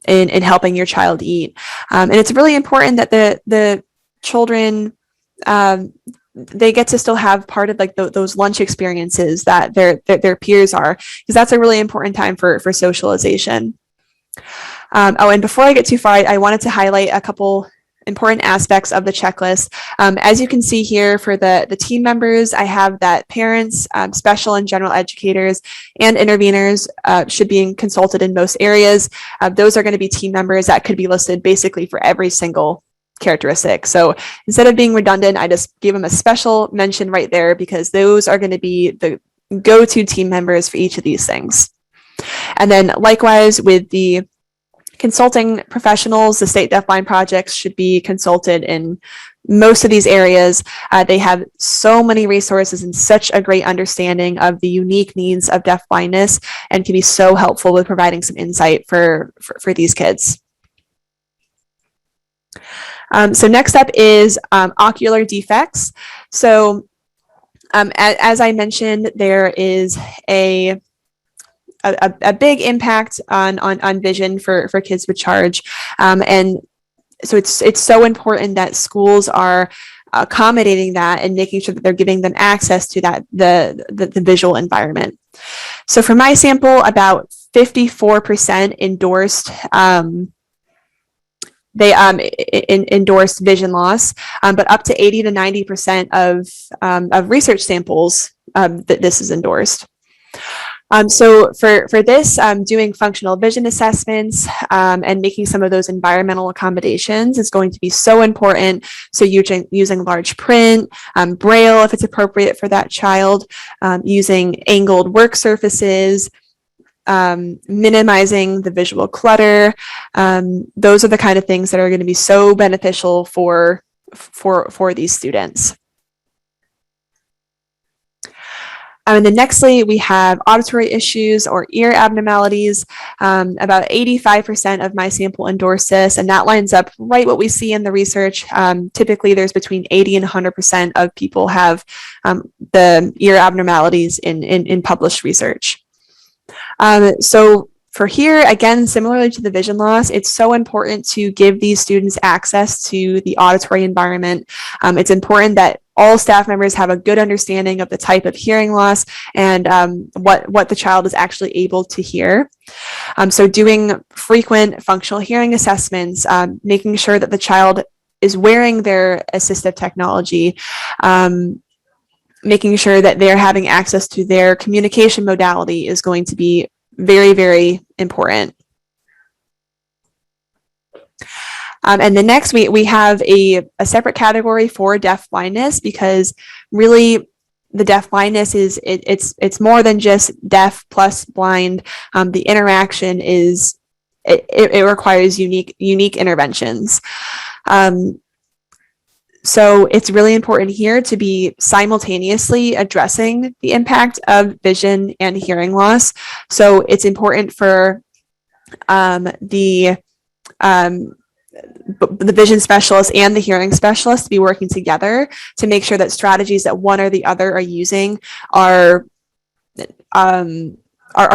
helping your child eat? And it's really important that the children, they get to still have part of like those lunch experiences that their peers are, because that's a really important time for socialization. And before I get too far, I wanted to highlight a couple important aspects of the checklist. As you can see here, for the team members, I have that parents, special and general educators, and interveners should be consulted in most areas. Those are going to be team members that could be listed basically for every single characteristic. So instead of being redundant, I just gave them a special mention right there because those are going to be the go-to team members for each of these things. And then likewise with the consulting professionals, the state deafblind projects should be consulted in most of these areas. They have so many resources and such a great understanding of the unique needs of deafblindness and can be so helpful with providing some insight for these kids. So next up is ocular defects. So as I mentioned, there is a big impact on vision for kids with charge. And so it's so important that schools are accommodating that and making sure that they're giving them access to that, the visual environment. So for my sample, about 54% endorsed endorsed vision loss, but up to 80 to 90% of research samples that this is endorsed. So for this, doing functional vision assessments and making some of those environmental accommodations is going to be so important. So using large print, Braille if it's appropriate for that child, using angled work surfaces, minimizing the visual clutter. Those are the kind of things that are going to be so beneficial for these students. And then nextly, we have auditory issues or ear abnormalities. About 85% of my sample endorse this, and that lines up right what we see in the research. Typically, there's between 80 and 100% of people have the ear abnormalities in published research. So for here, again, similarly to the vision loss, it's so important to give these students access to the auditory environment. It's important that all staff members have a good understanding of the type of hearing loss and what the child is actually able to hear. So doing frequent functional hearing assessments, making sure that the child is wearing their assistive technology, making sure that they're having access to their communication modality is going to be very, very important. And then next, we have a separate category for deaf blindness, because really the deaf blindness is it's more than just deaf plus blind. The interaction is it requires unique interventions. So it's really important here to be simultaneously addressing the impact of vision and hearing loss. So it's important for the vision specialist and the hearing specialist to be working together to make sure that strategies that one or the other are using are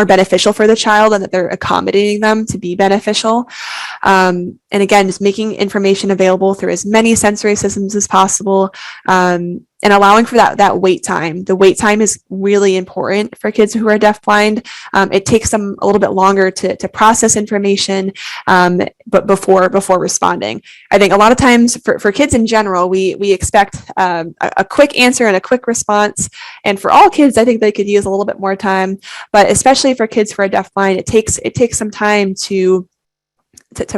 beneficial for the child and that they're accommodating them to be beneficial. And again, just making information available through as many sensory systems as possible, and allowing for that wait time. The wait time is really important for kids who are deafblind. It takes them a little bit longer to process information, but before responding. I think a lot of times for kids in general, we expect a quick answer and a quick response. And for all kids, I think they could use a little bit more time. But especially for kids who are deafblind, it takes some time to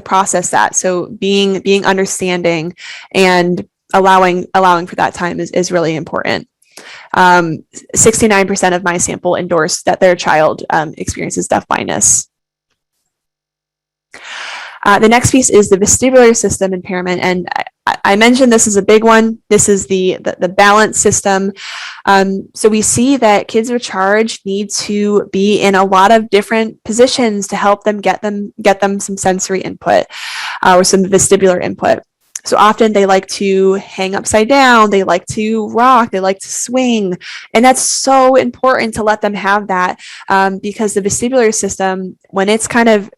process that. So being understanding and allowing for that time is really important. 69% of my sample endorsed that their child experiences deafblindness. The next piece is the vestibular system impairment, and I mentioned this is a big one. This is the balance system. So we see that kids with charge need to be in a lot of different positions to help them get them some sensory input or some vestibular input. So often they like to hang upside down, they like to rock, they like to swing. And that's so important to let them have that, because the vestibular system, when it's kind of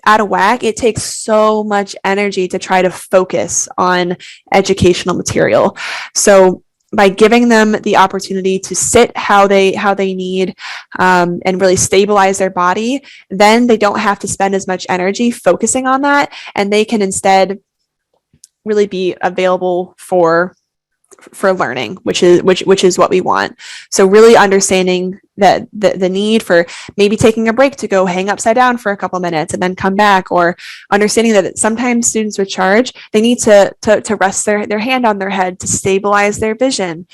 out of whack, it takes so much energy to try to focus on educational material. So by giving them the opportunity to sit how they need, and really stabilize their body, then they don't have to spend as much energy focusing on that, and they can instead really be available for learning, which is what we want. So really understanding that the need for maybe taking a break to go hang upside down for a couple minutes and then come back, or understanding that sometimes students with charge, they need to rest their hand on their head to stabilize their vision.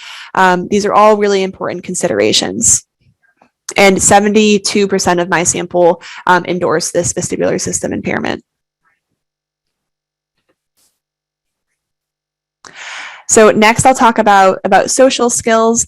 These are all really important considerations. And 72% of my sample endorse this vestibular system impairment. So next I'll talk about social skills.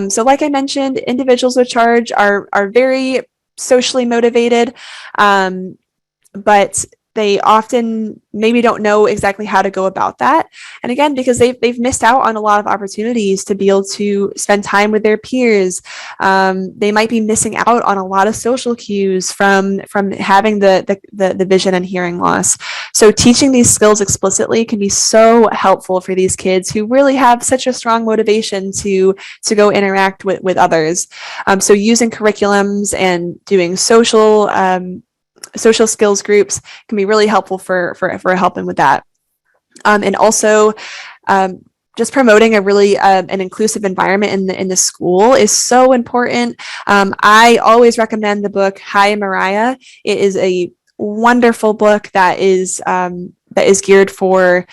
So like I mentioned, individuals with charge are very socially motivated, but they often maybe don't know exactly how to go about that. And again, because they've missed out on a lot of opportunities to be able to spend time with their peers. They might be missing out on a lot of social cues from having the vision and hearing loss. So teaching these skills explicitly can be so helpful for these kids who really have such a strong motivation to go interact with others. So using curriculums and doing social skills groups can be really helpful for helping with that. And also just promoting a really an inclusive environment in the school is so important. I always recommend the book Hi Mariah. It is a wonderful book that is geared for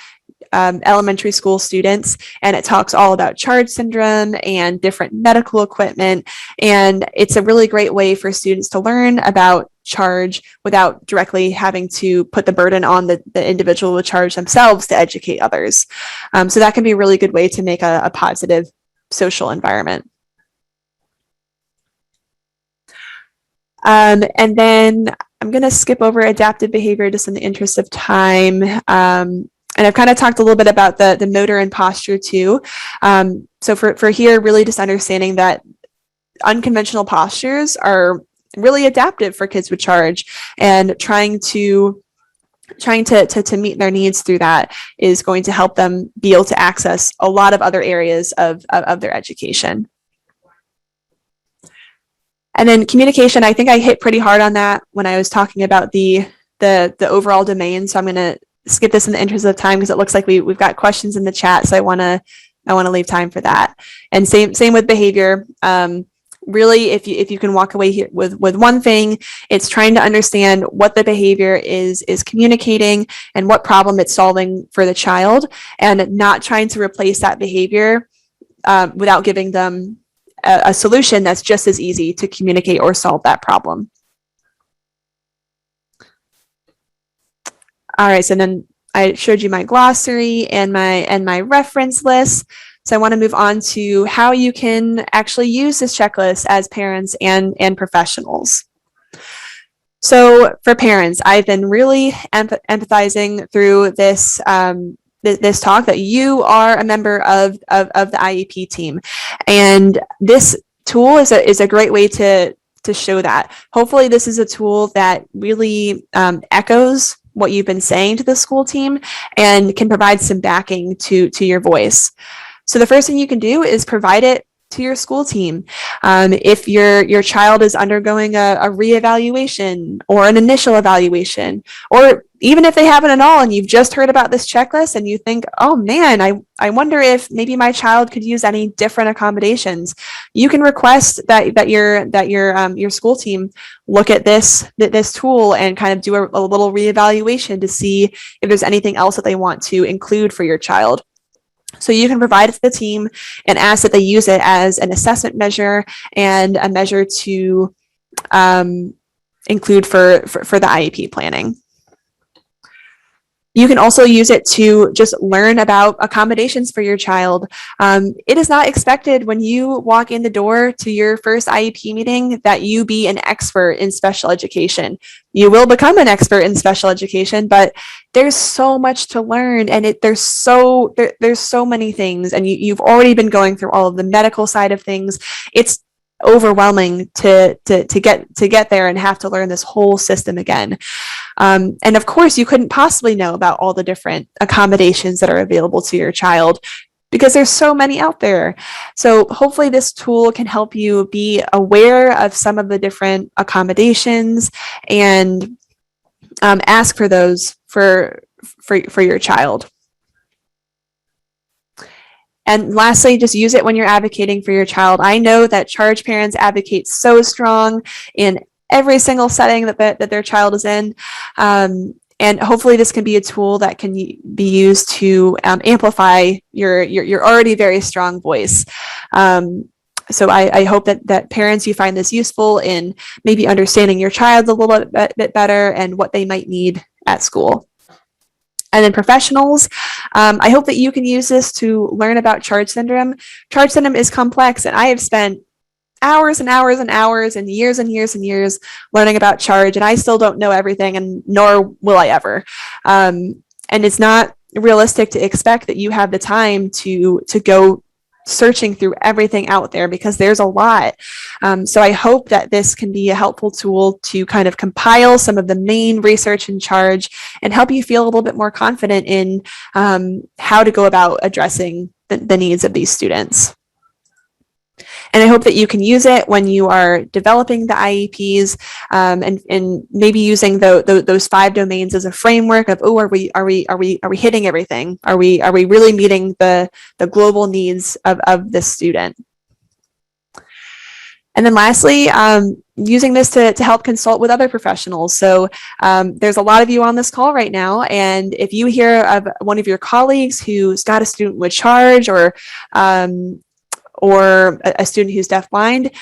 elementary school students, and it talks all about charge syndrome and different medical equipment, and it's a really great way for students to learn about charge without directly having to put the burden on the individual with charge themselves to educate others. So that can be a really good way to make a positive social environment. And then I'm going to skip over adaptive behavior just in the interest of time. And I've kind of talked a little bit about the motor and posture too. So for here, really just understanding that unconventional postures are really adaptive for kids with charge, and trying to meet their needs through that is going to help them be able to access a lot of other areas of their education. And then communication, I think I hit pretty hard on that when I was talking about the overall domain. So I'm going to skip this in the interest of time because it looks like we've got questions in the chat. So I want to leave time for that. And same with behavior. Really, if you can walk away here with one thing, it's trying to understand what the behavior is communicating and what problem it's solving for the child, and not trying to replace that behavior without giving them a solution that's just as easy to communicate or solve that problem. All right, so then I showed you my glossary and my reference list. So I want to move on to how you can actually use this checklist as parents and professionals. So for parents, I've been really empathizing through this this talk that you are a member of the IEP team, and this tool is a great way to show that. Hopefully, this is a tool that really echoes what you've been saying to the school team and can provide some backing to your voice. So the first thing you can do is provide it to your school team. If your child is undergoing a reevaluation or an initial evaluation, or even if they haven't at all and you've just heard about this checklist and you think, oh man, I wonder if maybe my child could use any different accommodations, you can request that your school team look at this tool and kind of do a little reevaluation to see if there's anything else that they want to include for your child. So you can provide it to the team and ask that they use it as an assessment measure and a measure to include for the IEP planning. You can also use it to just learn about accommodations for your child. It is not expected when you walk in the door to your first IEP meeting that you be an expert in special education. You will become an expert in special education, but there's so much to learn, and there's so many things, and you've already been going through all of the medical side of things. It's overwhelming to get there and have to learn this whole system again. And of course, you couldn't possibly know about all the different accommodations that are available to your child because there's so many out there. So hopefully this tool can help you be aware of some of the different accommodations and ask for those for your child. And lastly, just use it when you're advocating for your child. I know that Charge Parents advocate so strong in every single setting that their child is in. And hopefully this can be a tool that can be used to amplify your already very strong voice. So I hope that parents, you find this useful in maybe understanding your child a little bit better and what they might need at school. And then professionals, I hope that you can use this to learn about Charge syndrome. Charge syndrome is complex, and I have spent hours and hours and hours and years and years and years learning about Charge, and I still don't know everything, and nor will I ever. And it's not realistic to expect that you have the time to go searching through everything out there because there's a lot. So I hope that this can be a helpful tool to kind of compile some of the main research in Charge and help you feel a little bit more confident in how to go about addressing the needs of these students. And I hope that you can use it when you are developing the IEPs and maybe using those 5 domains as a framework of, oh, are we hitting everything? Are we really meeting the global needs of this student? And then lastly, using this to help consult with other professionals. So there's a lot of you on this call right now, and if you hear of one of your colleagues who's got a student with Charge or a student who's deafblind,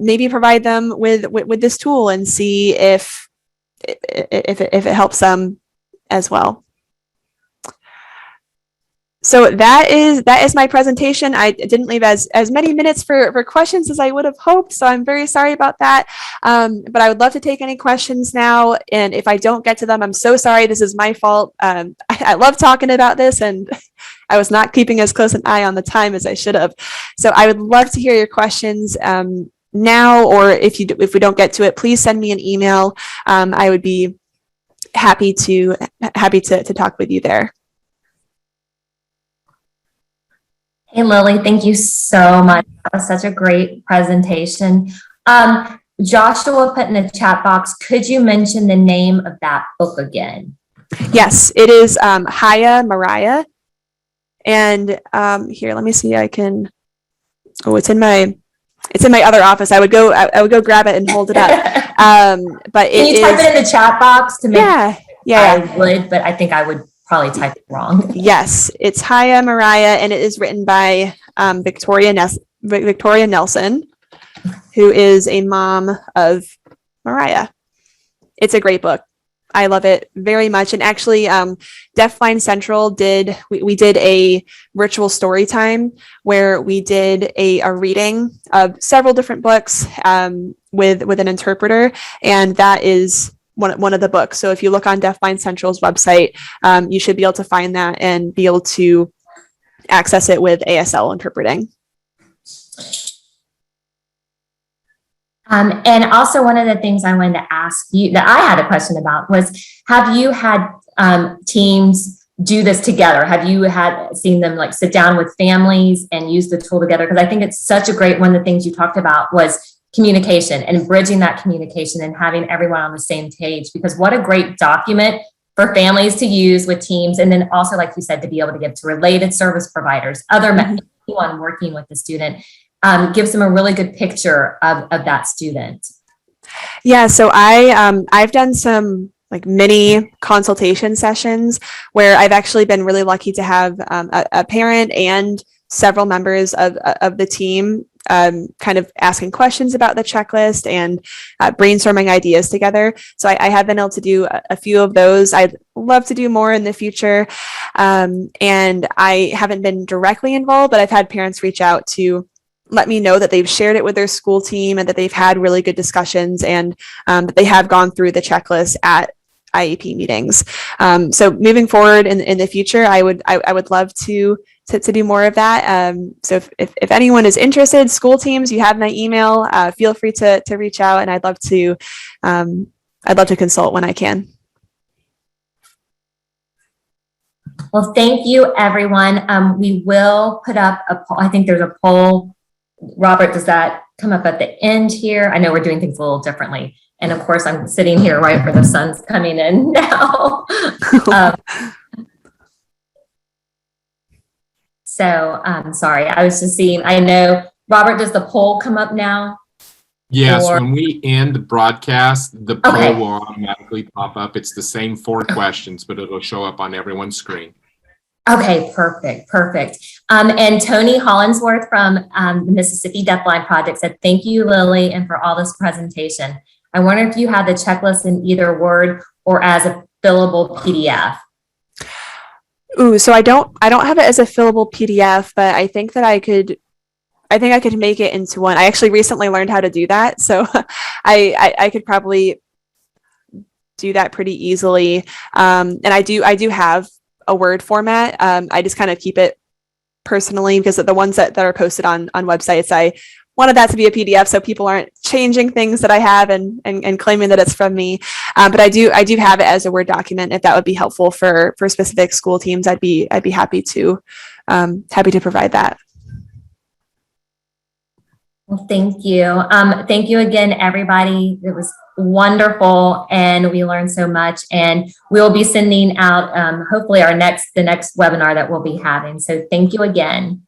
maybe provide them with this tool and see if it helps them as well. So that is my presentation. I didn't leave as many minutes for questions as I would have hoped, so I'm very sorry about that. But I would love to take any questions now, and if I don't get to them, I'm so sorry. This is my fault. I love talking about this, and I was not keeping as close an eye on the time as I should have. So I would love to hear your questions now, or if we don't get to it, please send me an email. I would be happy to talk with you there. Hey, Lily, thank you so much. That was such a great presentation. Joshua put in the chat box, could you mention the name of that book again? Yes, it is Haya Mariah. And here, let me see. I can. Oh, it's in my other office. I would go grab it and hold it up. But can you type it in the chat box to make? Yeah. I would, but I think I would probably type it wrong. Yes, it's Haya Mariah, and it is written by Victoria Victoria Nelson, who is a mom of Mariah. It's a great book. I love it very much. And actually, Deafblind Central we did a virtual story time where we did a reading of several different books with an interpreter, and that is one of the books. So if you look on Deafblind Central's website, you should be able to find that and be able to access it with ASL interpreting. And also one of the things I wanted to ask you that I had a question about was, have you had teams do this together? Have you seen them like sit down with families and use the tool together? Because I think it's such a great, one of the things you talked about was communication and bridging that communication and having everyone on the same page, because what a great document for families to use with teams. And then also, like you said, to be able to give to related service providers, anyone working with the student. Gives them a really good picture of that student. Yeah, so I've done some like mini consultation sessions where I've actually been really lucky to have a parent and several members of the team kind of asking questions about the checklist and brainstorming ideas together. So I have been able to do a few of those. I'd love to do more in the future. And I haven't been directly involved, but I've had parents reach out to let me know that they've shared it with their school team and that they've had really good discussions and that they have gone through the checklist at IEP meetings. So moving forward in the future, I would love to do more of that. So if anyone is interested, school teams, you have my email, feel free to reach out, and I'd love to consult when I can. Well, thank you, everyone. We will put up a poll. I think there's a poll. Robert, does that come up at the end here? I know we're doing things a little differently. And of course, I'm sitting here right where the sun's coming in now. Sorry, I was just seeing, I know, Robert, does the poll come up now? Yes, when we end the broadcast, the poll will automatically pop up. It's the same 4 questions, but it'll show up on everyone's screen. Okay, perfect. And Tony Hollinsworth from the Mississippi Deafblind Project said, thank you, Lily, and for all this presentation. I wonder if you had the checklist in either Word or as a fillable PDF. Ooh, so I don't have it as a fillable PDF, but I think that I could make it into one. I actually recently learned how to do that, so I could probably do that pretty easily. And I do have a Word format. I just kind of keep it personally because of the ones that are posted on websites. I wanted that to be a PDF so people aren't changing things that I have and claiming that it's from me. But I do have it as a Word document. If that would be helpful for specific school teams, I'd be happy to provide that. Well, thank you. Thank you again, everybody. It was wonderful, and we learned so much. And we'll be sending out hopefully the next webinar that we'll be having. So thank you again.